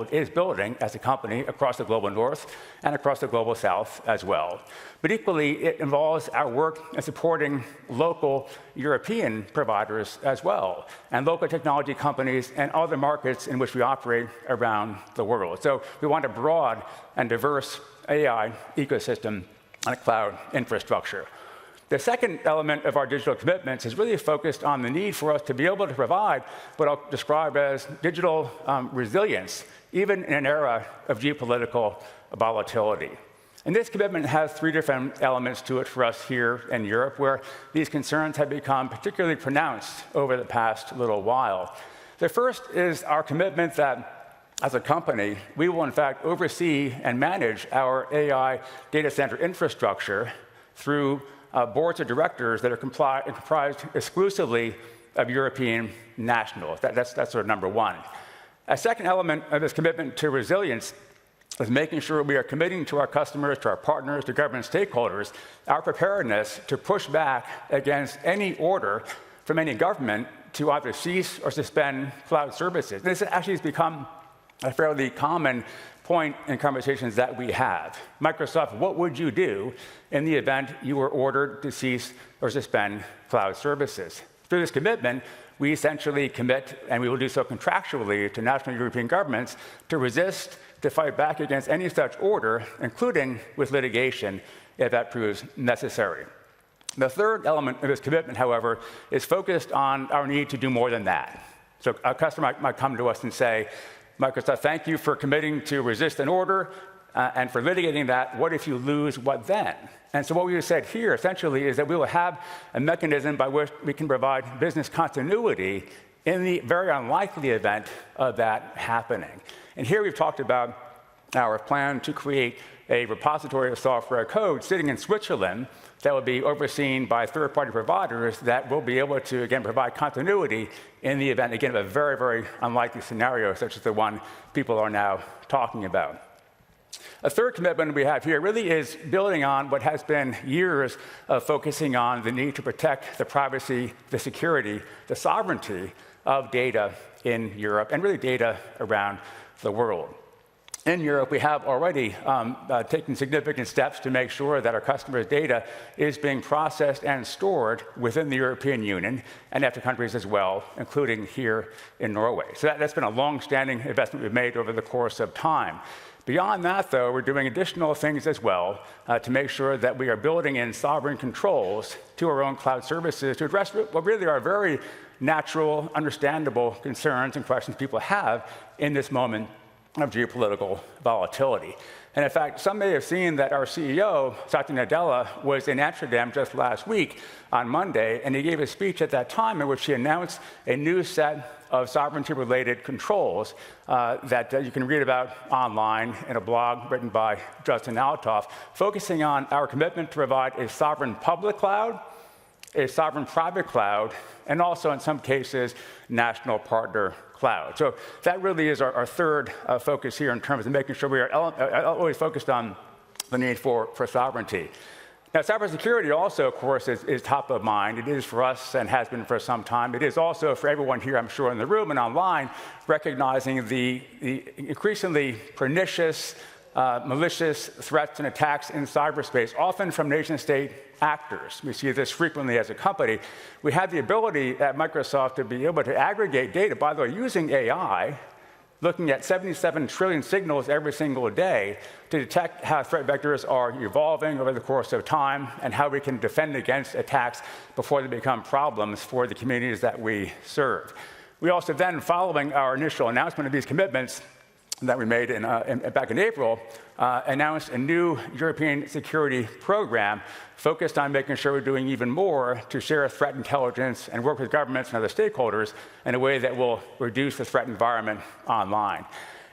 [SPEAKER 11] is building as a company across the global north and across the global south as well. But equally, it involves our work in supporting local European providers as well, and local technology companies and other markets in which we operate around the world. So we want a broad and diverse AI ecosystem and a cloud infrastructure. The second element of our digital commitments is really focused on the need for us to be able to provide what I'll describe as digital resilience, even in an era of geopolitical volatility. And this commitment has 3 different elements to it for us here in Europe, where these concerns have become particularly pronounced over the past little while. The first is our commitment that, as a company, we will in fact oversee and manage our AI data center infrastructure through boards of directors that are comprised exclusively of European nationals. That's sort of number one. A second element of this commitment to resilience is making sure we are committing to our customers, to our partners, to government stakeholders, our preparedness to push back against any order from any government to either cease or suspend cloud services. This actually has become a fairly common point in conversations that we have. Microsoft, what would you do in the event you were ordered to cease or suspend cloud services? Through this commitment, we essentially commit, and we will do so contractually, to national European governments to resist, to fight back against any such order, including with litigation, if that proves necessary. The third element of this commitment, however, is focused on our need to do more than that. So a customer might come to us and say, Microsoft, thank you for committing to resist an order and for litigating that. What if you lose? What then? And so what we have said here, essentially, is that we will have a mechanism by which we can provide business continuity in the very unlikely event of that happening. And here we've talked about our plan to create a repository of software code sitting in Switzerland that will be overseen by third-party providers that will be able to, again, provide continuity in the event, again, of a very, very unlikely scenario, such as the one people are now talking about. A third commitment we have here really is building on what has been years of focusing on the need to protect the privacy, the security, the sovereignty of data in Europe, and really data around the world. In Europe, we have already taken significant steps to make sure that our customers' data is being processed and stored within the European Union and after countries as well, including here in Norway. So that's been a long-standing investment we've made over the course of time. Beyond that, though, we're doing additional things as well to make sure that we are building in sovereign controls to our own cloud services to address what really are very natural, understandable concerns and questions people have in this moment of geopolitical volatility. And in fact, some may have seen that our CEO, Satya Nadella, was in Amsterdam just last week on Monday, and he gave a speech at that time in which he announced a new set of sovereignty-related controls that you can read about online in a blog written by Justin Altoff, focusing on our commitment to provide a sovereign public cloud, a sovereign private cloud, and also in some cases, national partner cloud. So that really is our third focus here in terms of making sure we are always focused on the need for sovereignty. Now, cybersecurity also, of course, is top of mind. It is for us and has been for some time. It is also for everyone here, I'm sure, in the room and online, recognizing the increasingly pernicious, malicious threats and attacks in cyberspace, often from nation-state actors. We see this frequently as a company. We have the ability at Microsoft to be able to aggregate data, by the way, using AI, looking at 77 trillion signals every single day to detect how threat vectors are evolving over the course of time and how we can defend against attacks before they become problems for the communities that we serve. We also then, following our initial announcement of these commitments that we made back in April, announced a new European security program focused on making sure we're doing even more to share threat intelligence and work with governments and other stakeholders in a way that will reduce the threat environment online.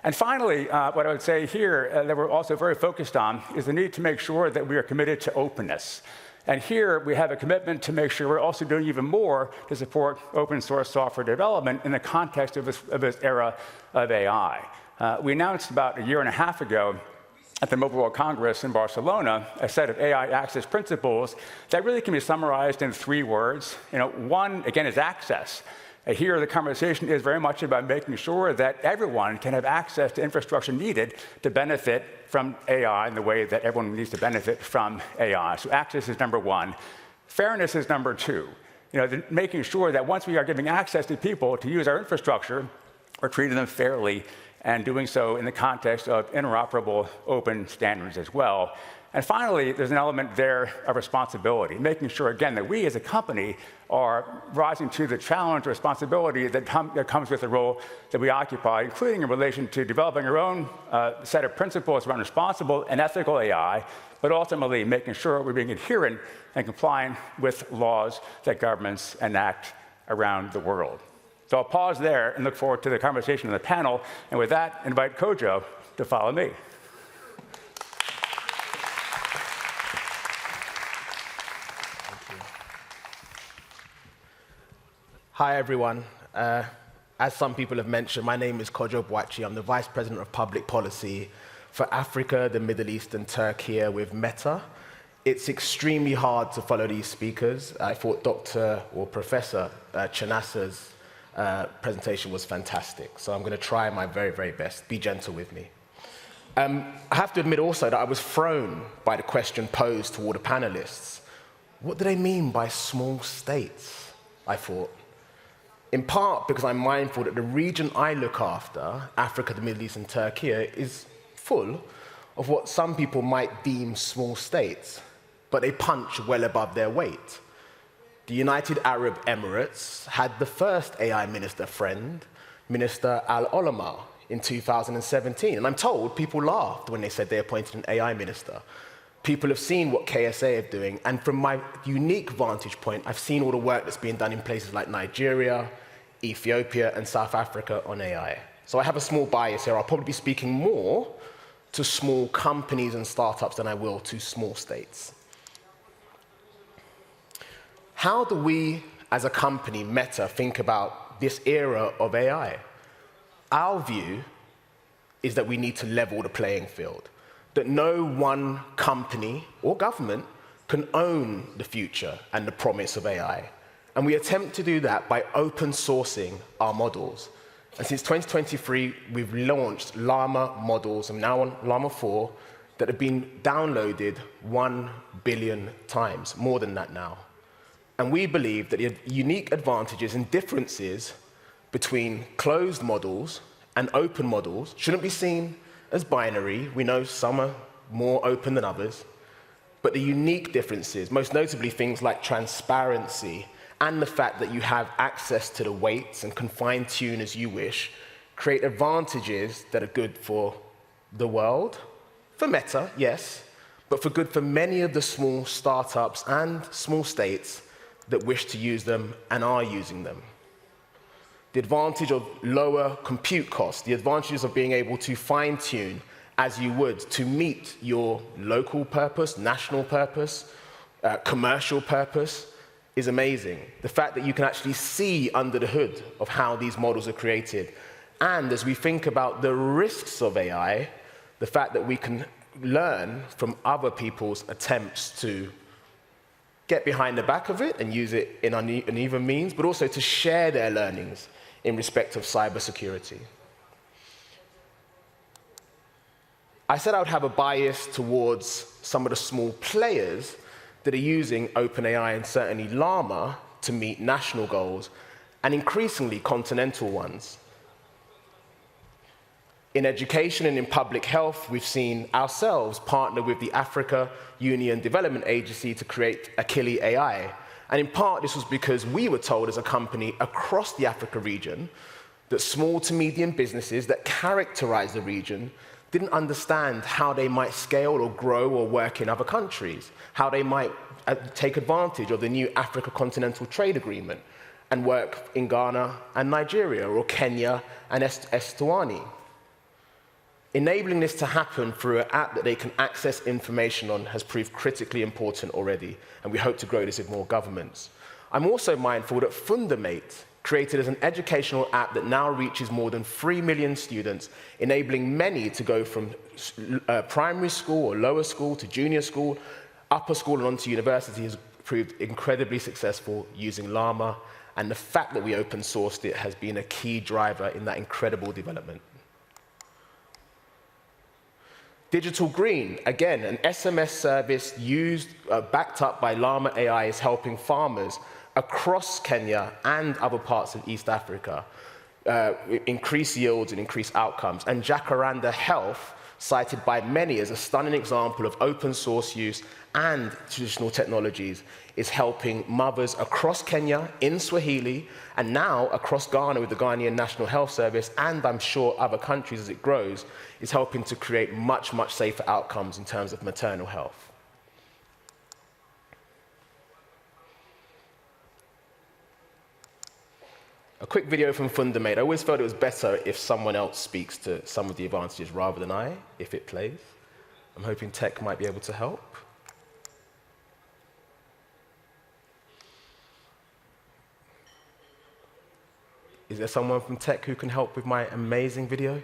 [SPEAKER 11] And finally, what I would say here that we're also very focused on is the need to make sure that we are committed to openness. And here we have a commitment to make sure we're also doing even more to support open source software development in the context of this era of AI. We announced about a year and a half ago at the Mobile World Congress in Barcelona a set of AI access principles that really can be summarized in 3 words. One, again, is access. Here, the conversation is very much about making sure that everyone can have access to infrastructure needed to benefit from AI in the way that everyone needs to benefit from AI. So access is number 1. Fairness is number 2. Making sure that once we are giving access to people to use our infrastructure, we're treating them fairly and doing so in the context of interoperable open standards as well. And finally, there's an element there of responsibility, making sure, again, that we as a company are rising to the challenge or responsibility that comes with the role that we occupy, including in relation to developing our own set of principles around responsible and ethical AI, but ultimately making sure we're being adherent and compliant with laws that governments enact around the world. So I'll pause there and look forward to the conversation in the panel, and with that, invite Kojo to follow me.
[SPEAKER 12] Hi, everyone. As some people have mentioned, my name is Kojo Boakye. I'm the Vice President of Public Policy for Africa, the Middle East, and Turkey with Meta. It's extremely hard to follow these speakers. I thought Professor Chinasa's presentation was fantastic, so I'm going to try my very, very best. Be gentle with me. I have to admit also that I was thrown by the question posed toward the panelists. What do they mean by small states? I thought. In part because I'm mindful that the region I look after, Africa, the Middle East, and Turkey, is full of what some people might deem small states, but they punch well above their weight. The United Arab Emirates had the first AI minister friend, Minister Al-Olama, in 2017. And I'm told people laughed when they said they appointed an AI minister. People have seen what KSA are doing, and from my unique vantage point, I've seen all the work that's being done in places like Nigeria, Ethiopia, and South Africa on AI. So I have a small bias here. I'll probably be speaking more to small companies and startups than I will to small states. How do we, as a company, Meta, think about this era of AI? Our view is that we need to level the playing field, that no one company or government can own the future and the promise of AI. And we attempt to do that by open sourcing our models. And since 2023, we've launched Llama models, and now on Llama 4, that have been downloaded 1 billion times, more than that now. And we believe that the unique advantages and differences between closed models and open models shouldn't be seen as binary. We know some are more open than others, but the unique differences, most notably things like transparency and the fact that you have access to the weights and can fine-tune as you wish, create advantages that are good for the world, for Meta, yes, but for good for many of the small startups and small states that wish to use them and are using them. The advantage of lower compute costs, the advantages of being able to fine-tune as you would to meet your local purpose, national purpose, commercial purpose is amazing. The fact that you can actually see under the hood of how these models are created. And as we think about the risks of AI, the fact that we can learn from other people's attempts to get behind the back of it and use it in uneven means, but also to share their learnings in respect of cybersecurity. I said I would have a bias towards some of the small players that are using OpenAI and certainly Llama to meet national goals and increasingly continental ones. In education and in public health, we've seen ourselves partner with the Africa Union Development Agency to create Akili AI. And in part, this was because we were told as a company across the Africa region that small to medium businesses that characterize the region didn't understand how they might scale or grow or work in other countries, how they might take advantage of the new Africa Continental Trade Agreement and work in Ghana and Nigeria or Kenya and Eswatini. Enabling this to happen through an app that they can access information on has proved critically important already, and we hope to grow this with more governments. I'm also mindful that Fundamate, created as an educational app that now reaches more than 3 million students, enabling many to go from primary school or lower school to junior school, upper school and on to university, has proved incredibly successful using Llama, and the fact that we open sourced it has been a key driver in that incredible development. Digital Green, again, an SMS service backed up by Llama AI, is helping farmers across Kenya and other parts of East Africa increase yields and increase outcomes. And Jacaranda Health, cited by many as a stunning example of open source use and traditional technologies, is helping mothers across Kenya in Swahili and now across Ghana with the Ghanaian National Health Service, and I'm sure other countries as it grows, is helping to create much, much safer outcomes in terms of maternal health. A quick video from Fundamate. I always felt it was better if someone else speaks to some of the advantages rather than I, if it plays. I'm hoping tech might be able to help. Is there someone from tech who can help with my amazing video?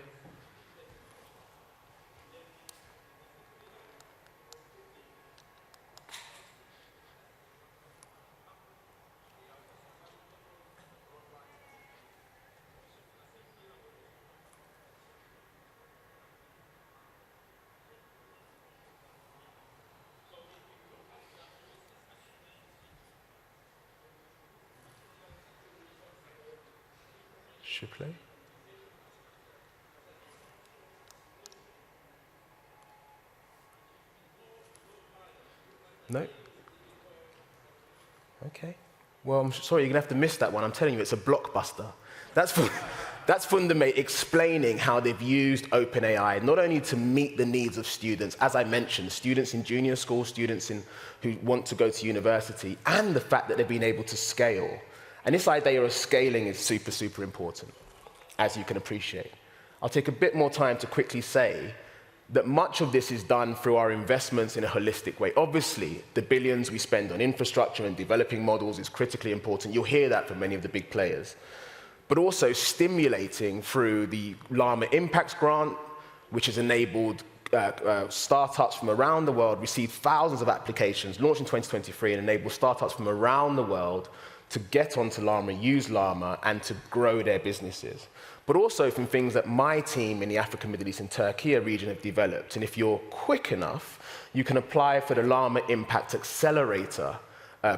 [SPEAKER 12] Should play. No? Okay. Well, I'm sorry, you're going to have to miss that one. I'm telling you, it's a blockbuster. That's Fundamate explaining how they've used OpenAI, not only to meet the needs of students, as I mentioned, students in junior school, students who want to go to university, and the fact that they've been able to scale. And this idea of scaling is super, super important, as you can appreciate. I'll take a bit more time to quickly say that much of this is done through our investments in a holistic way. Obviously, the billions we spend on infrastructure and developing models is critically important. You'll hear that from many of the big players. But also stimulating through the Llama Impacts Grant, which has enabled startups from around the world, received thousands of applications, launched in 2023, and enabled startups from around the world to get onto Llama, use Llama, and to grow their businesses. But also from things that my team in the Africa, Middle East, and Turkey region have developed. And if you're quick enough, you can apply for the Llama Impact Accelerator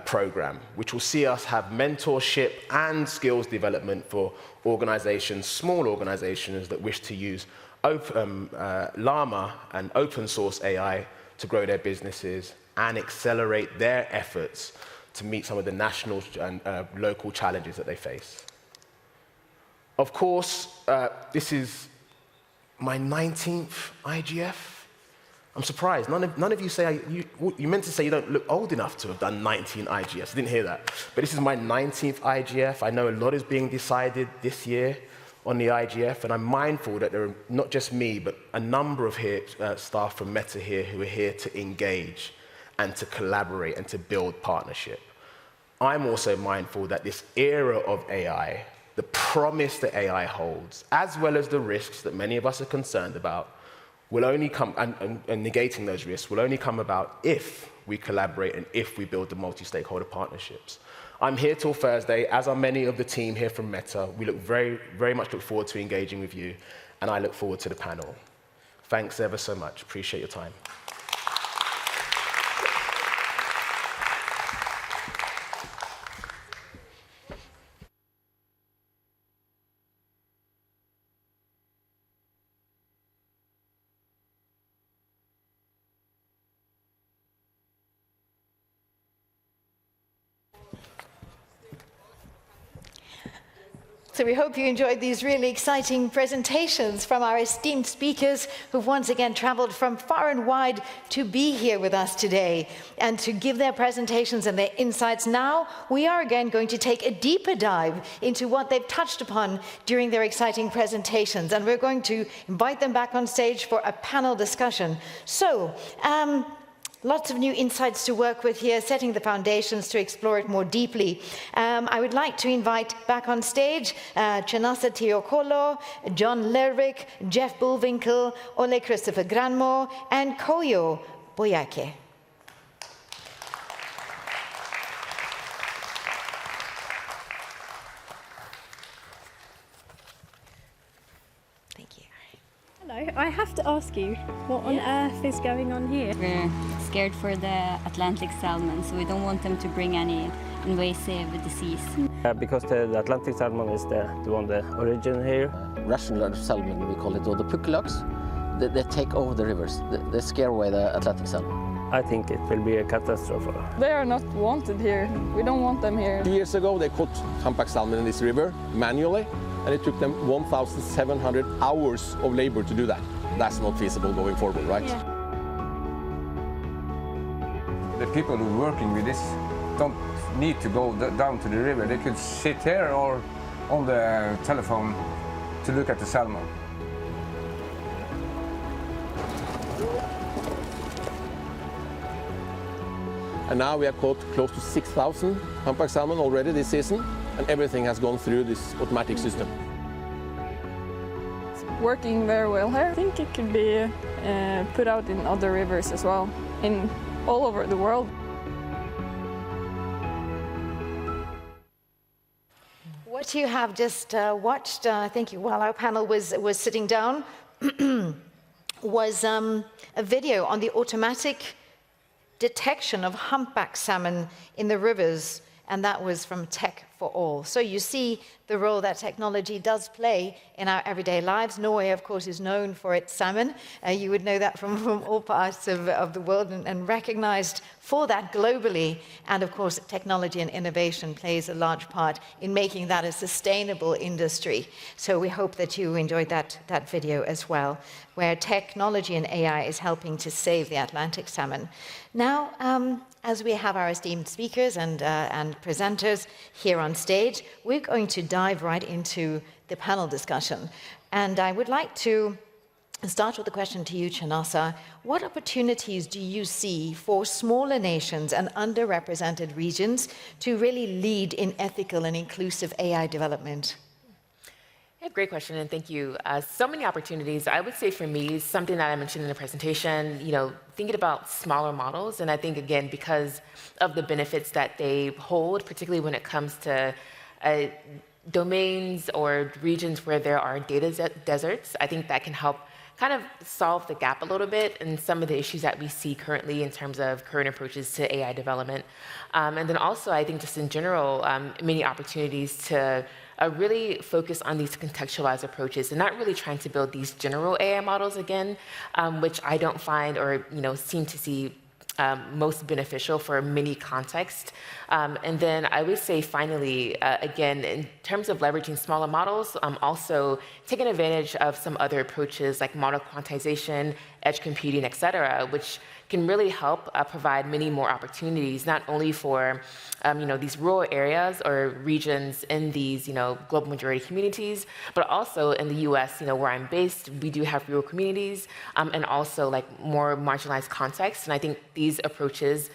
[SPEAKER 12] program, which will see us have mentorship and skills development for organizations, small organizations that wish to use Llama and open source AI to grow their businesses and accelerate their efforts to meet some of the national and local challenges that they face. Of course, this is my 19th IGF. I'm surprised. None of you say, you meant to say you don't look old enough to have done 19 IGFs. I didn't hear that. But this is my 19th IGF. I know a lot is being decided this year on the IGF, and I'm mindful that there are not just me, but a number of staff from Meta here who are here to engage and to collaborate and to build partnership. I'm also mindful that this era of AI, the promise that AI holds, as well as the risks that many of us are concerned about, will only come, and negating those risks, will only come about if we collaborate and if we build the multi-stakeholder partnerships. I'm here till Thursday, as are many of the team here from Meta. We very much look forward to engaging with you, and I look forward to the panel. Thanks ever so much. Appreciate your time.
[SPEAKER 2] So we hope you enjoyed these really exciting presentations from our esteemed speakers who've once again traveled from far and wide to be here with us today and to give their presentations and their insights. Now, we are again going to take a deeper dive into what they've touched upon during their exciting presentations, and we're going to invite them back on stage for a panel discussion. So, lots of new insights to work with here, setting the foundations to explore it more deeply. I would like to invite back on stage Chinasa Tiokolo, John Lerwick, Jeff Bullwinkle, Ole Christopher Granmo, and Koyo Boyake.
[SPEAKER 13] Hello, I have to ask you, what on earth is going on here?
[SPEAKER 14] We're scared for the Atlantic salmon, so we don't want them to bring any invasive disease.
[SPEAKER 15] Because the Atlantic salmon is the one, the origin here.
[SPEAKER 16] Rational salmon, we call it, or the puckelocks, they take over the rivers. They scare away the Atlantic salmon.
[SPEAKER 15] I think it will be a catastrophe.
[SPEAKER 17] They are not wanted here. We don't want them here.
[SPEAKER 18] 2 years ago, they caught humpback salmon in this river manually, and it took them 1,700 hours of labor to do that. That's not feasible going forward, right?
[SPEAKER 17] Yeah.
[SPEAKER 19] The people who are working with this don't need to go down to the river. They could sit here or on the telephone to look at the salmon.
[SPEAKER 18] And now we have caught close to 6,000 humpback salmon already this season, and everything has gone through this automatic system.
[SPEAKER 17] It's working very well here. I think it could be put out in other rivers as well, all over the world.
[SPEAKER 2] What you have just watched, I think while our panel was sitting down, was a video on the automatic detection of humpback salmon in the rivers, and that was from Tech for All. So you see the role that technology does play in our everyday lives. Norway, of course, is known for its salmon. You would know that from all parts of the world and recognized for that globally. And of course, technology and innovation plays a large part in making that a sustainable industry. So we hope that you enjoyed that video as well, where technology and AI is helping to save the Atlantic salmon. Now, as we have our esteemed speakers and presenters here on stage, we're going to dive right into the panel discussion. And I would like to start with a question to you, Chinasa. What opportunities do you see for smaller nations and underrepresented regions to really lead in ethical and inclusive AI development?
[SPEAKER 9] Yeah, great question, and thank you. So many opportunities. I would say for me, something that I mentioned in the presentation, thinking about smaller models, and I think, again, because of the benefits that they hold, particularly when it comes to domains or regions where there are data deserts, I think that can help kind of solve the gap a little bit in some of the issues that we see currently in terms of current approaches to AI development. And then also, I think just in general, many opportunities to really focus on these contextualized approaches and not really trying to build these general AI models again, which I don't find or seem to see most beneficial for many contexts. And then I would say finally, again, in terms of leveraging smaller models, also taking advantage of some other approaches like model quantization, edge computing, et cetera, which can really help provide many more opportunities, not only for these rural areas or regions in these global majority communities, but also in the U.S. Where I'm based, we do have rural communities and also like more marginalized contexts. And I think these approaches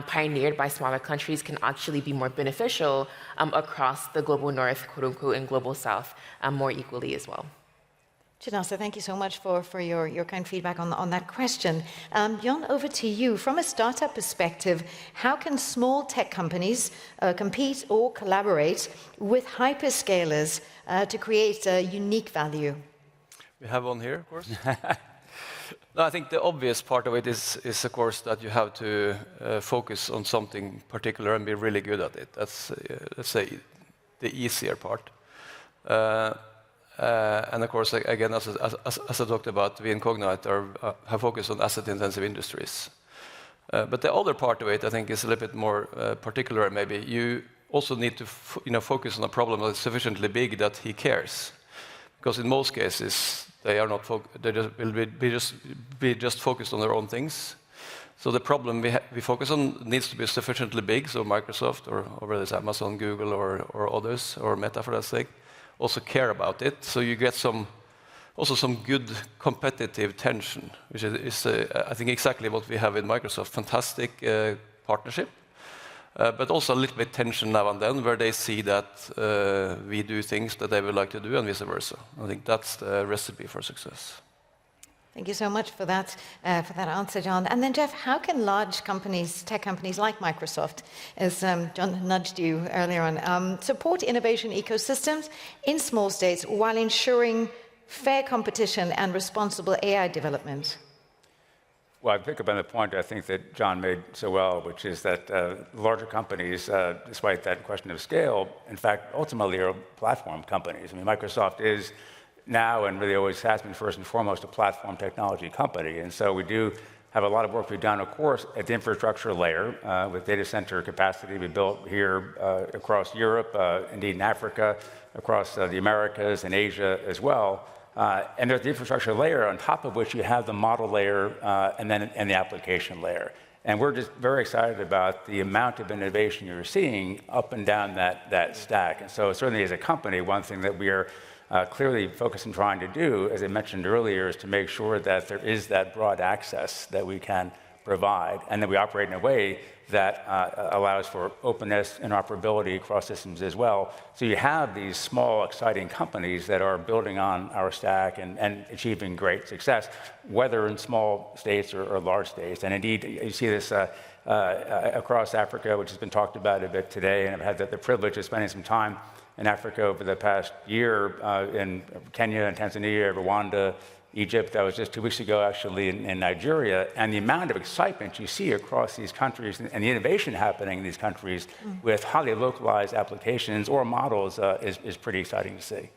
[SPEAKER 9] pioneered by smaller countries can actually be more beneficial across the global north, quote unquote, and global south more equally as well.
[SPEAKER 2] Janasa, thank you so much for your kind feedback on that question. Jon, over to you. From a startup perspective, how can small tech companies compete or collaborate with hyperscalers to create unique value?
[SPEAKER 4] We have one here, of course. No, I think the obvious part of it is of course, that you have to focus on something particular and be really good at it. That's, let's say, the easier part. And of course, again, as I talked about, we in Cognite have focused on asset-intensive industries. But the other part of it, I think, is a little bit more particular. Maybe you also need to, focus on a problem that is sufficiently big that he cares, because in most cases they are not. They will be just focused on their own things. So the problem we focus on needs to be sufficiently big, so Microsoft or whether it's Amazon, Google, or others, or Meta for that sake, also care about it. So you get some good competitive tension, which is I think exactly what we have in Microsoft. Fantastic partnership, but also a little bit tension now and then, where they see that we do things that they would like to do, and vice versa. I think that's the recipe for success.
[SPEAKER 2] Thank you so much for that answer, Jon. And then, Jeff, how can large companies, tech companies like Microsoft, as Jon nudged you earlier on, support innovation ecosystems in small states while ensuring fair competition and responsible AI development?
[SPEAKER 11] Well, I pick up on the point I think that Jon made so well, which is that larger companies, despite that question of scale, in fact, ultimately are platform companies. I mean, Microsoft is now, and really always has been, first and foremost, a platform technology company. And so we do have a lot of work we've done, of course, at the infrastructure layer with data center capacity we built here across Europe, indeed in Africa, across the Americas and Asia as well. And there's the infrastructure layer on top of which you have the model layer and the application layer. And we're just very excited about the amount of innovation you're seeing up and down that stack. And so certainly as a company, one thing that we are clearly focused on trying to do, as I mentioned earlier, is to make sure that there is that broad access that we can provide, and that we operate in a way that allows for openness, interoperability across systems as well. So you have these small, exciting companies that are building on our stack and achieving great success, whether in small states or large states. And indeed, you see this across Africa, which has been talked about a bit today, and I've had the privilege of spending some time in Africa over the past year, in Kenya and Tanzania, Rwanda, Egypt. I was just 2 weeks ago, actually, in Nigeria. And the amount of excitement you see across these countries and the innovation happening in these countries with highly localized applications or models is pretty exciting to see.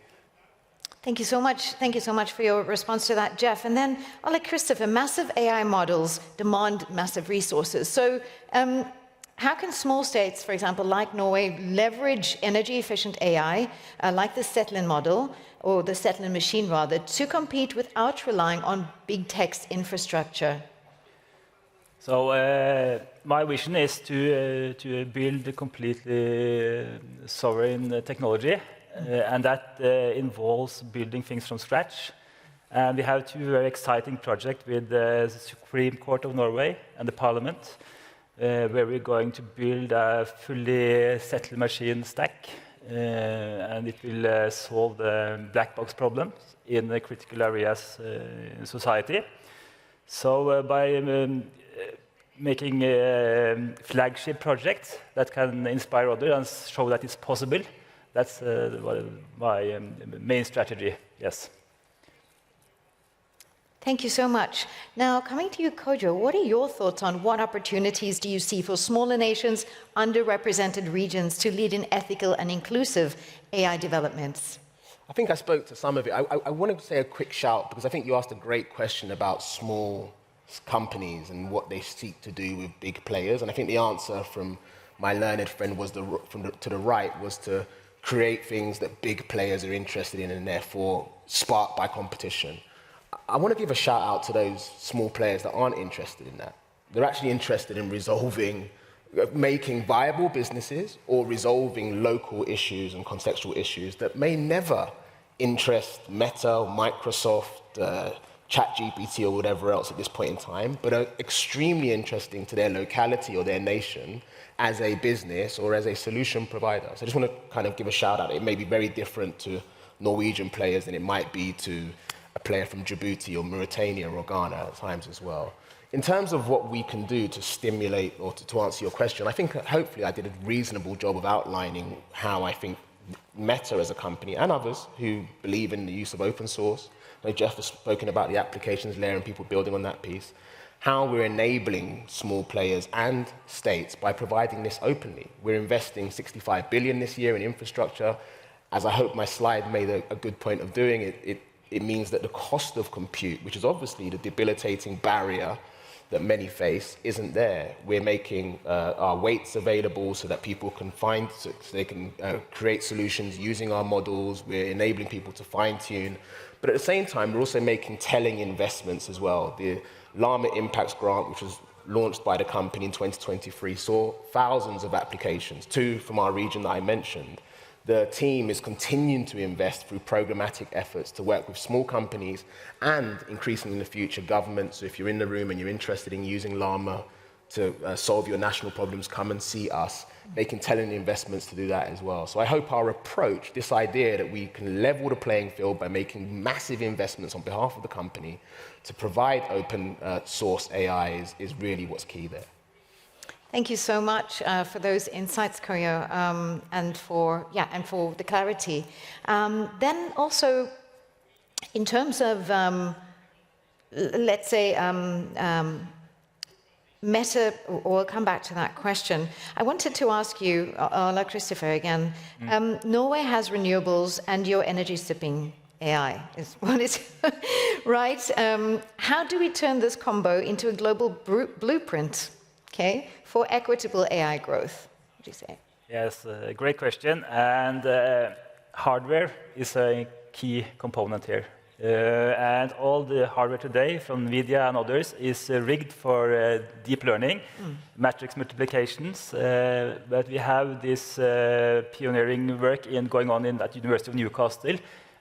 [SPEAKER 2] Thank you so much. Thank you so much for your response to that, Jeff. And then, Christopher, massive AI models demand massive resources. So, how can small states, for example, like Norway, leverage energy-efficient AI, like the Settling model, or the Settling machine rather, to compete without relying on big tech's infrastructure?
[SPEAKER 5] So my vision is to build a completely sovereign technology, and that involves building things from scratch. And we have two very exciting projects with the Supreme Court of Norway and the Parliament, where we're going to build a fully settled machine stack, and it will solve the black box problems in the critical areas in society. So by making flagship projects that can inspire others and show that it's possible, that's my main strategy, yes.
[SPEAKER 2] Thank you so much. Now, coming to you, Kojo, what are your thoughts on what opportunities do you see for smaller nations, underrepresented regions to lead in ethical and inclusive AI developments?
[SPEAKER 12] I think I spoke to some of it. I wanted to say a quick shout, because I think you asked a great question about small companies and what they seek to do with big players. And I think the answer from my learned friend was to the right was to create things that big players are interested in and therefore sparked by competition. I want to give a shout out to those small players that aren't interested in that. They're actually interested in making viable businesses or resolving local issues and contextual issues that may never interest Meta, Microsoft, ChatGPT or whatever else at this point in time, but are extremely interesting to their locality or their nation as a business or as a solution provider. So I just want to kind of give a shout out. It may be very different to Norwegian players than it might be to a player from Djibouti or Mauritania or Ghana at times as well. In terms of what we can do to stimulate or to answer your question, I think hopefully I did a reasonable job of outlining how I think Meta as a company and others who believe in the use of open source, Jeff has spoken about the applications layer and people building on that piece, how we're enabling small players and states by providing this openly. We're investing 65 billion this year in infrastructure. As I hope my slide made a good point of doing, it means that the cost of compute, which is obviously the debilitating barrier that many face, isn't there. We're making our weights available so that people can so they can create solutions using our models. We're enabling people to fine-tune. But at the same time, we're also making telling investments as well. The Llama Impacts Grant, which was launched by the company in 2023, saw thousands of applications, 2 from our region that I mentioned. The team is continuing to invest through programmatic efforts to work with small companies and, increasingly in the future, governments. So if you're in the room and you're interested in using Llama to solve your national problems, come and see us, making telling investments to do that as well. So I hope our approach, this idea that we can level the playing field by making massive investments on behalf of the company to provide open source AI is really what's key there.
[SPEAKER 2] Thank you so much for those insights, Koyo, and for the clarity. Then also, in terms of, let's say, Meta, or we'll come back to that question. I wanted to ask you, Ola Christopher again, Norway has renewables and your energy sipping AI is what is right. How do we turn this combo into a global blueprint, okay, for equitable AI growth? What do you say?
[SPEAKER 5] Yes, great question. And hardware is a key component here. And all the hardware today from NVIDIA and others is rigged for deep learning, matrix multiplications. But we have this pioneering work going on at University of Newcastle.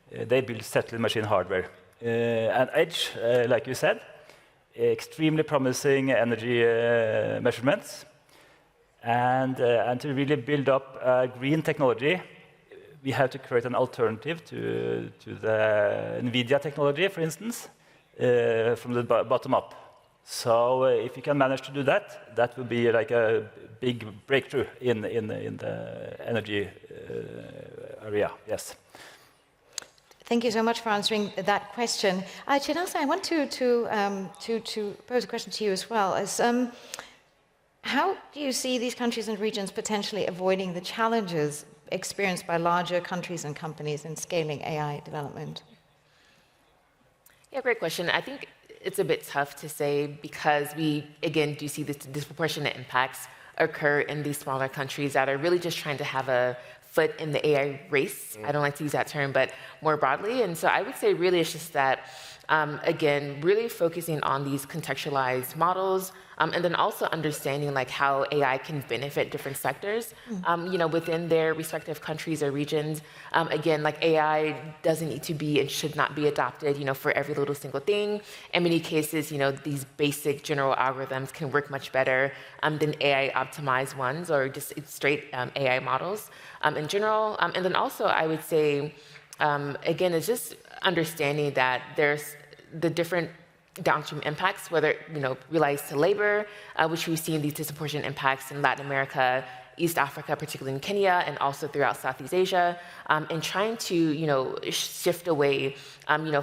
[SPEAKER 5] They build settled machine hardware. And Edge, like you said, extremely promising energy measurements. And to really build up green technology, we have to create an alternative to the NVIDIA technology, for instance, from the bottom up. So if you can manage to do that, that would be like a big breakthrough in the energy area. Yes.
[SPEAKER 2] Thank you so much for answering that question. Chinasa, I want to pose a question to you as well. How do you see these countries and regions potentially avoiding the challenges experienced by larger countries and companies in scaling AI development?
[SPEAKER 9] Yeah, great question. I think it's a bit tough to say because we, again, do see this disproportionate impacts occur in these smaller countries that are really just trying to have a foot in the AI race. I don't like to use that term, but more broadly. And so I would say really it's just that, again, really focusing on these contextualized models, and then also understanding like how AI can benefit different sectors, within their respective countries or regions. Again, like AI doesn't need to be and should not be adopted, for every little single thing. In many cases, these basic general algorithms can work much better than AI optimized ones or just straight AI models in general. And then also I would say, again, it's just understanding that there's the different downstream impacts, whether it relates to labor, which we've seen these disproportionate impacts in Latin America, East Africa, particularly in Kenya, and also throughout Southeast Asia, and trying to shift away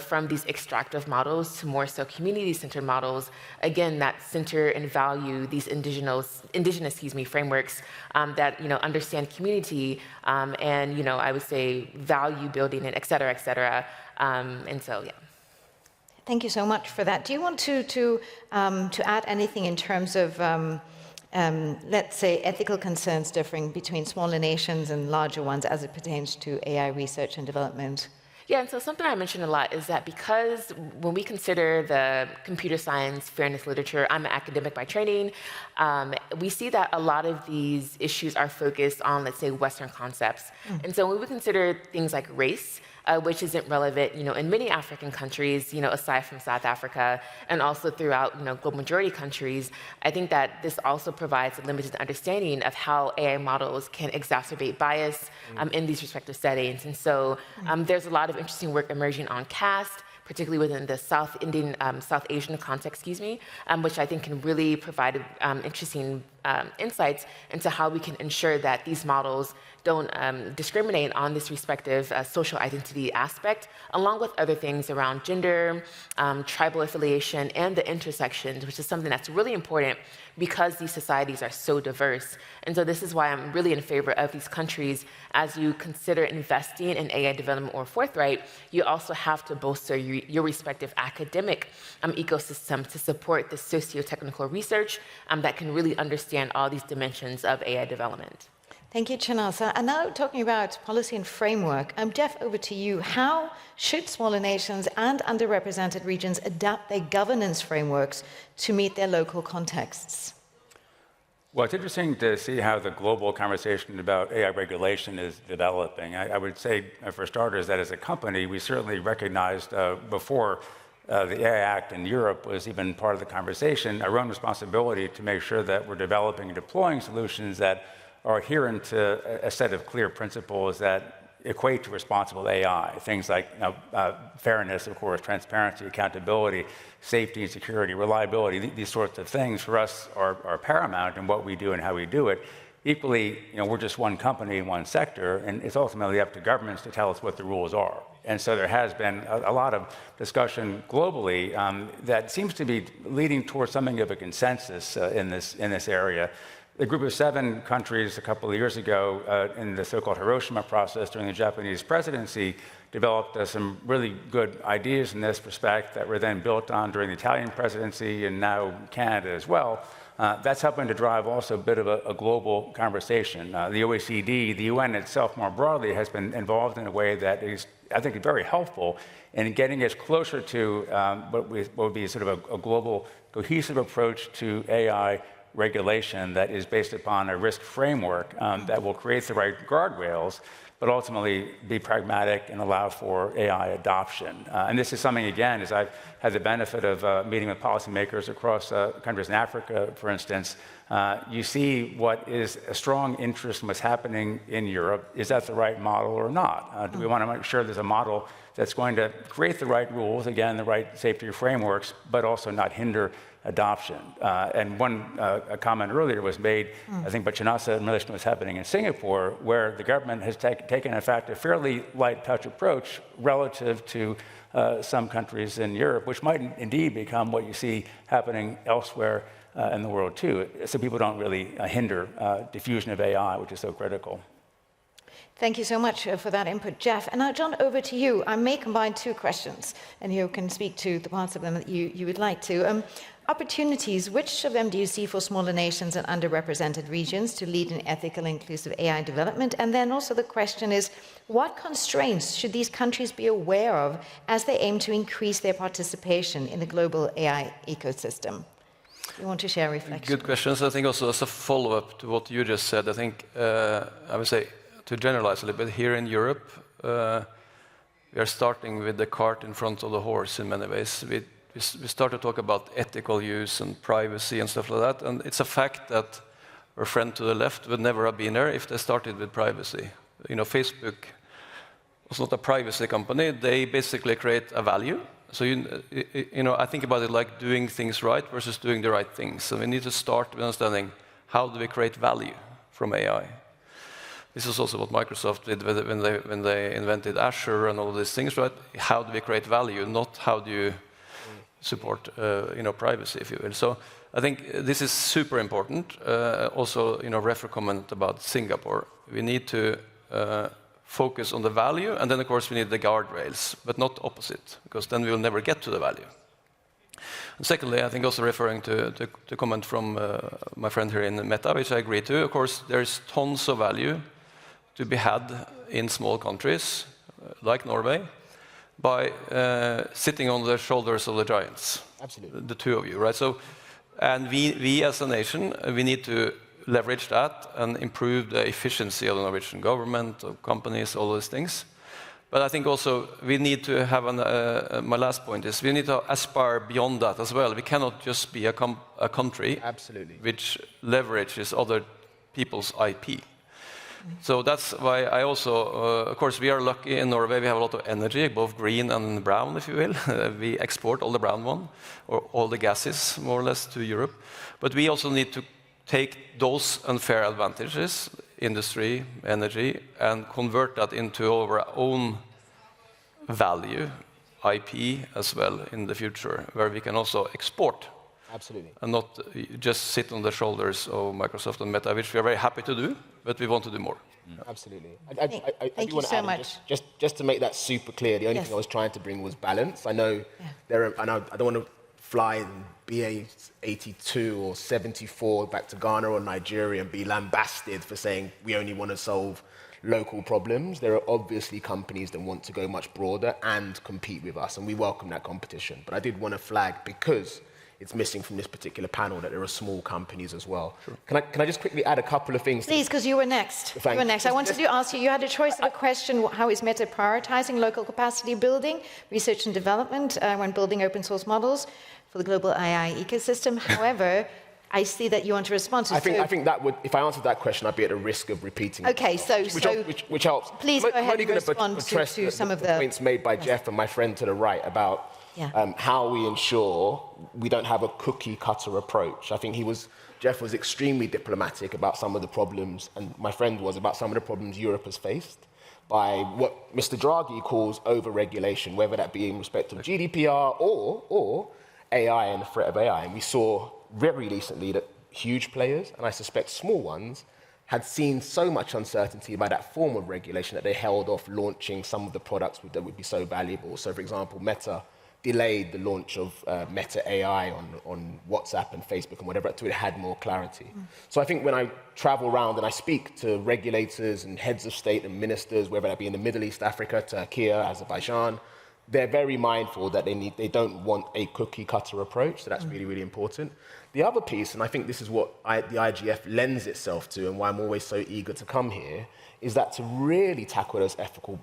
[SPEAKER 9] from these extractive models to more so community-centered models, again, that center and value these indigenous frameworks that understand community and I would say value building and et cetera, et cetera. And so, yeah.
[SPEAKER 2] Thank you so much for that. Do you want to add anything in terms of, let's say, ethical concerns differing between smaller nations and larger ones as it pertains to AI research and development?
[SPEAKER 9] Yeah, and so something I mentioned a lot is that because when we consider the computer science fairness literature, I'm an academic by training, we see that a lot of these issues are focused on, let's say, Western concepts. And so when we consider things like race, which isn't relevant, in many African countries, aside from South Africa, and also throughout, global majority countries, I think that this also provides a limited understanding of how AI models can exacerbate bias in these respective settings. And so there's a lot of interesting work emerging on caste, particularly within the South Asian context, which I think can really provide interesting insights into how we can ensure that these models don't discriminate on this respective social identity aspect, along with other things around gender, tribal affiliation, and the intersections, which is something that's really important because these societies are so diverse. And so this is why I'm really in favor of these countries. As you consider investing in AI development or forthright, you also have to bolster your respective academic ecosystem to support the socio-technical research that can really understand all these dimensions of AI development.
[SPEAKER 2] Thank you, Chinasa. And now talking about policy and framework, Jeff, over to you. How should smaller nations and underrepresented regions adapt their governance frameworks to meet their local contexts?
[SPEAKER 11] Well, it's interesting to see how the global conversation about AI regulation is developing. I would say, for starters, that as a company, we certainly recognized before the AI Act in Europe was even part of the conversation, our own responsibility to make sure that we're developing and deploying solutions that are adherent to a set of clear principles that equate to responsible AI. Things like fairness, of course, transparency, accountability, safety and security, reliability. These sorts of things for us are paramount in what we do and how we do it. Equally, we're just one company in one sector, and it's ultimately up to governments to tell us what the rules are. And so there has been a lot of discussion globally that seems to be leading towards something of a consensus in this area. The group of 7 countries a couple of years ago in the so-called Hiroshima process during the Japanese presidency developed some really good ideas in this respect that were then built on during the Italian presidency and now Canada as well. That's helping to drive also a bit of a global conversation. The OECD, the UN itself more broadly, has been involved in a way that is, I think, very helpful in getting us closer to what would be sort of a global cohesive approach to AI regulation that is based upon a risk framework that will create the right guardrails, but ultimately be pragmatic and allow for AI adoption. And this is something, again, as I've had the benefit of meeting with policymakers across countries in Africa, for instance, you see what is a strong interest in what's happening in Europe. Is that the right model or not? Do we want to make sure there's a model that's going to create the right rules, again, the right safety frameworks, but also not hinder adoption? And a comment earlier was made, I think, by Chinasa in relation to what's happening in Singapore, where the government has taken, in fact, a fairly light touch approach relative to some countries in Europe, which might indeed become what you see happening elsewhere in the world too. So people don't really hinder diffusion of AI, which is so critical.
[SPEAKER 2] Thank you so much for that input, Jeff. And now, John, over to you. I may combine 2 questions, and you can speak to the parts of them that you would like to. Opportunities, which of them do you see for smaller nations and underrepresented regions to lead in ethical and inclusive AI development? And then also the question is, what constraints should these countries be aware of as they aim to increase their participation in the global AI ecosystem? You want to share reflections?
[SPEAKER 4] Good questions. I think also as a follow-up to what you just said, I think I would say, to generalize a little bit, here in Europe, we are starting with the cart in front of the horse in many ways. We start to talk about ethical use and privacy and stuff like that, and it's a fact that our friend to the left would never have been there if they started with privacy. Facebook was not a privacy company. They basically create a value. So, I think about it like doing things right versus doing the right things. So we need to start with understanding how do we create value from AI. This is also what Microsoft did when they invented Azure and all of these things, right? How do we create value, not how do you support privacy, if you will. So I think this is super important. Also, refer comment about Singapore. We need to focus on the value, and then of course we need the guardrails, but not opposite, because then we will never get to the value. And secondly, I think also referring to the comment from my friend here in Meta, which I agree to, of course there's tons of value to be had in small countries like Norway by sitting on the shoulders of the giants.
[SPEAKER 12] Absolutely.
[SPEAKER 4] The two of you, right? So, and we as a nation, we need to leverage that and improve the efficiency of the Norwegian government, of companies, all those things. But I think also we need to have, my last point is, we need to aspire beyond that as well. We cannot just be a country
[SPEAKER 12] Absolutely.
[SPEAKER 4] which leverages other people's IP. So that's why I also, of course, we are lucky in Norway, we have a lot of energy, both green and brown, if you will. We export all the brown one, or all the gases, more or less, to Europe. But we also need to take those unfair advantages, industry, energy, and convert that into our own value, IP as well, in the future, where we can also export.
[SPEAKER 12] Absolutely.
[SPEAKER 4] And not just sit on the shoulders of Microsoft and Meta, which we are very happy to do, but we want to do more.
[SPEAKER 12] Absolutely. I
[SPEAKER 2] Thank
[SPEAKER 12] do
[SPEAKER 2] you
[SPEAKER 12] want to
[SPEAKER 2] so
[SPEAKER 12] add,
[SPEAKER 2] much.
[SPEAKER 12] just to make that super clear, the only
[SPEAKER 2] Yes.
[SPEAKER 12] thing I was trying to bring was balance. I know I don't want to fly in BA 82 or 74 back to Ghana or Nigeria and be lambasted for saying we only want to solve local problems. There are obviously companies that want to go much broader and compete with us, and we welcome that competition. But I did want to flag, because it's missing from this particular panel, that there are small companies as well. Sure. Can I just quickly add a couple of things?
[SPEAKER 2] Please, because you were next.
[SPEAKER 12] Thanks.
[SPEAKER 2] You were next. I wanted to ask you, you had a choice of a question, how is Meta prioritizing local capacity building, research and development when building open source models for the global AI ecosystem? However, I see that you want to respond to.
[SPEAKER 12] I think that would, if I answered that question, I'd be at a risk of repeating.
[SPEAKER 2] Okay,
[SPEAKER 12] which helps.
[SPEAKER 2] Please go ahead and
[SPEAKER 12] gonna
[SPEAKER 2] respond to some of the
[SPEAKER 12] points made by Jeff and my friend to the right about how we ensure we don't have a cookie cutter approach. I think Jeff was extremely diplomatic about some of the problems, and my friend was about some of the problems Europe has faced by what Mr. Draghi calls over-regulation, whether that be in respect of GDPR or AI and the threat of AI. And we saw very recently that huge players, and I suspect small ones, had seen so much uncertainty by that form of regulation that they held off launching some of the products that would be so valuable. So, for example, Meta delayed the launch of Meta AI on WhatsApp and Facebook and whatever until it had more clarity. So I think when I travel around and I speak to regulators and heads of state and ministers, whether that be in the Middle East, Africa, Turkey, Azerbaijan, they're very mindful that they don't want a cookie cutter approach. So that's really, really important. The other piece, and I think this is what the IGF lends itself to and why I'm always so eager to come here, is that to really tackle those ethical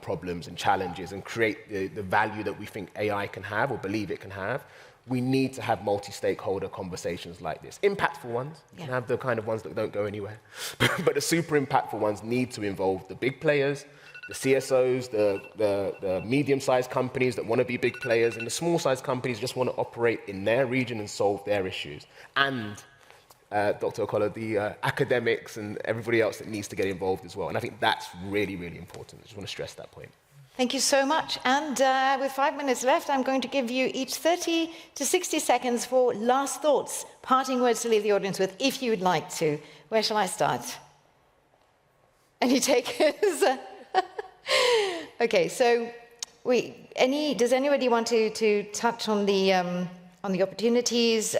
[SPEAKER 12] problems and challenges and create the value that we think AI can have or believe it can have, we need to have multi-stakeholder conversations like this. Impactful ones, you can have the kind of ones that don't go anywhere. But the super impactful ones need to involve the big players, the CSOs, the medium-sized companies that want to be big players, and the small-sized companies just want to operate in their region and solve their issues. And Dr. O'Connor, the academics and everybody else that needs to get involved as well. And I think that's really, really important. I just want to stress that point.
[SPEAKER 2] Thank you so much. And with 5 minutes left, I'm going to give you each 30 to 60 seconds for last thoughts, parting words to leave the audience with, if you would like to. Where shall I start? Any takers? Okay, so does anybody want to touch on the opportunities?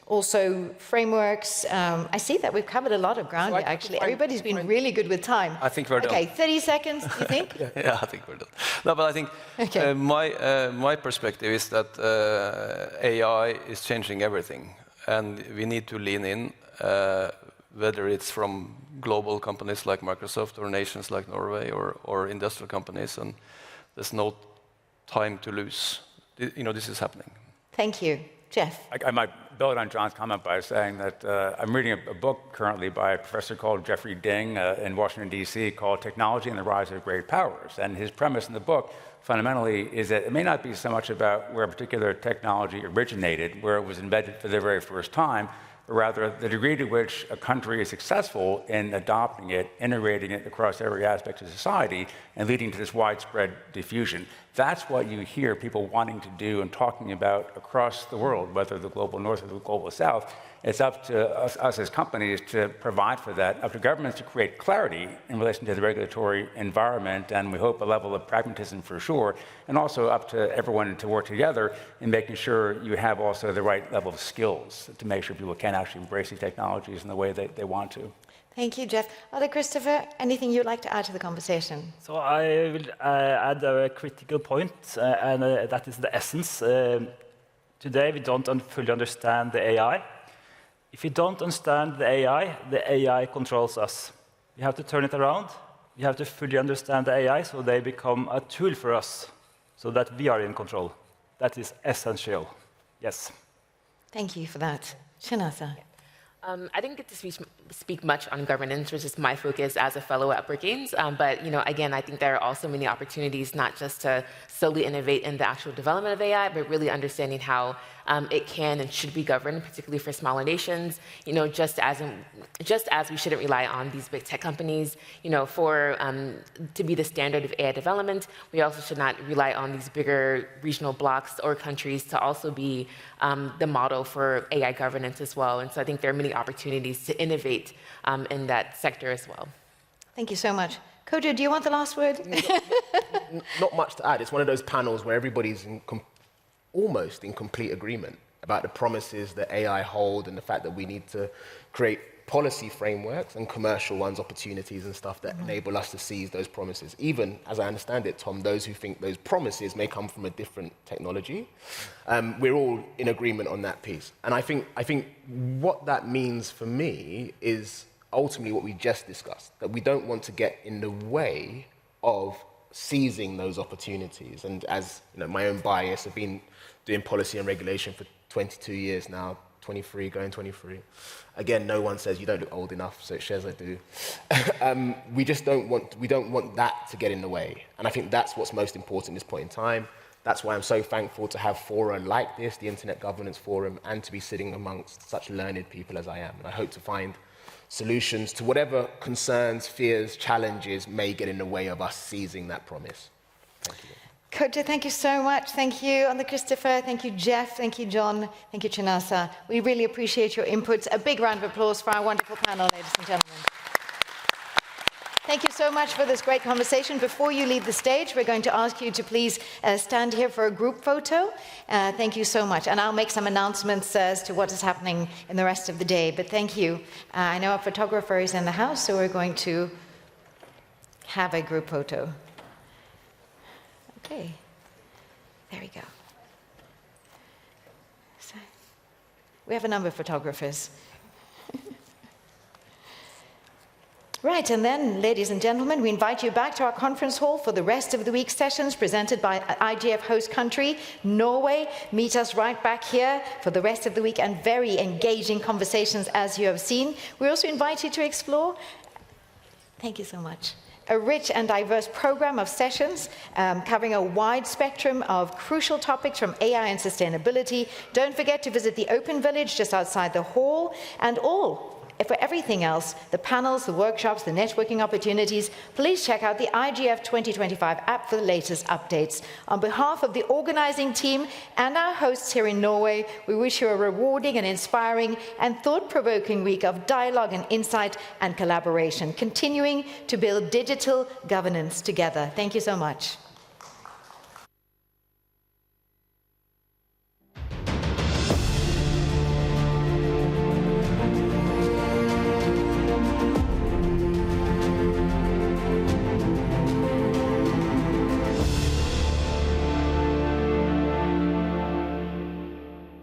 [SPEAKER 2] Also, frameworks. I see that we've covered a lot of ground here, actually. Everybody's been really good with time.
[SPEAKER 4] I think we're done.
[SPEAKER 2] Okay, 30 seconds, you think?
[SPEAKER 4] Yeah, I think we're done. No, but I think my perspective is that AI is changing everything, and we need to lean in, whether it's from global companies like Microsoft or nations like Norway or industrial companies, and there's no time to lose. You know, this is happening.
[SPEAKER 2] Thank you. Jeff?
[SPEAKER 11] I might build on John's comment by saying that I'm reading a book currently by a professor called Jeffrey Ding in Washington, D.C., called Technology and the Rise of Great Powers. And his premise in the book, fundamentally, is that it may not be so much about where a particular technology originated, where it was invented for the very first time, but rather the degree to which a country is successful in adopting it, integrating it across every aspect of society, and leading to this widespread diffusion. That's what you hear people wanting to do and talking about across the world, whether the global north or the global south. It's up to us as companies to provide for that, up to governments to create clarity in relation to the regulatory environment, and we hope a level of pragmatism for sure, and also up to everyone to work together in making sure you have also the right level of skills to make sure people can actually embrace these technologies in the way that they want to.
[SPEAKER 2] Thank you, Jeff. Ole Christopher, anything you'd like to add to the conversation?
[SPEAKER 5] So I will add a critical point, and that is the essence. Today we don't fully understand the AI. If you don't understand the AI controls us. We have to turn it around. We have to fully understand the AI so they become a tool for us, so that we are in control. That is essential. Yes.
[SPEAKER 2] Thank you for that. Shanasa.
[SPEAKER 9] I didn't get to speak much on governance, which is my focus as a fellow at Brookings. But again, I think there are also many opportunities not just to solely innovate in the actual development of AI, but really understanding how it can and should be governed, particularly for smaller nations. Just as we shouldn't rely on these big tech companies, to be the standard of AI development, we also should not rely on these bigger regional blocks or countries to also be the model for AI governance as well. And so I think there are many opportunities to innovate in that sector as well.
[SPEAKER 2] Thank you so much. Kojo, do you want the last word?
[SPEAKER 12] Not much to add. It's one of those panels where everybody's almost in complete agreement about the promises that AI hold and the fact that we need to create policy frameworks and commercial ones, opportunities and stuff that enable us to seize those promises. Even, as I understand it, Tom, those who think those promises may come from a different technology, we're all in agreement on that piece. And I think what that means for me is ultimately what we just discussed, that we don't want to get in the way of seizing those opportunities. And as my own bias, I've been doing policy and regulation for 22 years now, 23, going 23. Again, no one says you don't look old enough, so it shares I do. We don't want that to get in the way. And I think that's what's most important at this point in time. That's why I'm so thankful to have fora like this, the Internet Governance Forum, and to be sitting amongst such learned people as I am. And I hope to find solutions to whatever concerns, fears, challenges may get in the way of us seizing that promise. Thank you.
[SPEAKER 2] Kojo, thank you so much. Thank you, Ole Christopher. Thank you, Jeff. Thank you, John. Thank you, Chinasa. We really appreciate your inputs. A big round of applause for our wonderful panel, ladies and gentlemen. Thank you so much for this great conversation. Before you leave the stage, we're going to ask you to please stand here for a group photo. Thank you so much. And I'll make some announcements as to what is happening in the rest of the day. But thank you. I know our photographer is in the house, so we're going to have a group photo. Okay, there we go. So, we have a number of photographers. Right, and then, ladies and gentlemen, we invite you back to our conference hall for the rest of the week's sessions presented by IGF host country, Norway. Meet us right back here for the rest of the week and very engaging conversations as you have seen. We also invite you to explore, thank you so much, a rich and diverse program of sessions covering a wide spectrum of crucial topics from AI and sustainability. Don't forget to visit the Open Village just outside the hall, and for everything else, the panels, the workshops, the networking opportunities, please check out the IGF 2025 app for the latest updates. On behalf of the organizing team and our hosts here in Norway, we wish you a rewarding and inspiring and thought-provoking week of dialogue and insight and collaboration, continuing to build digital governance together. Thank you so much.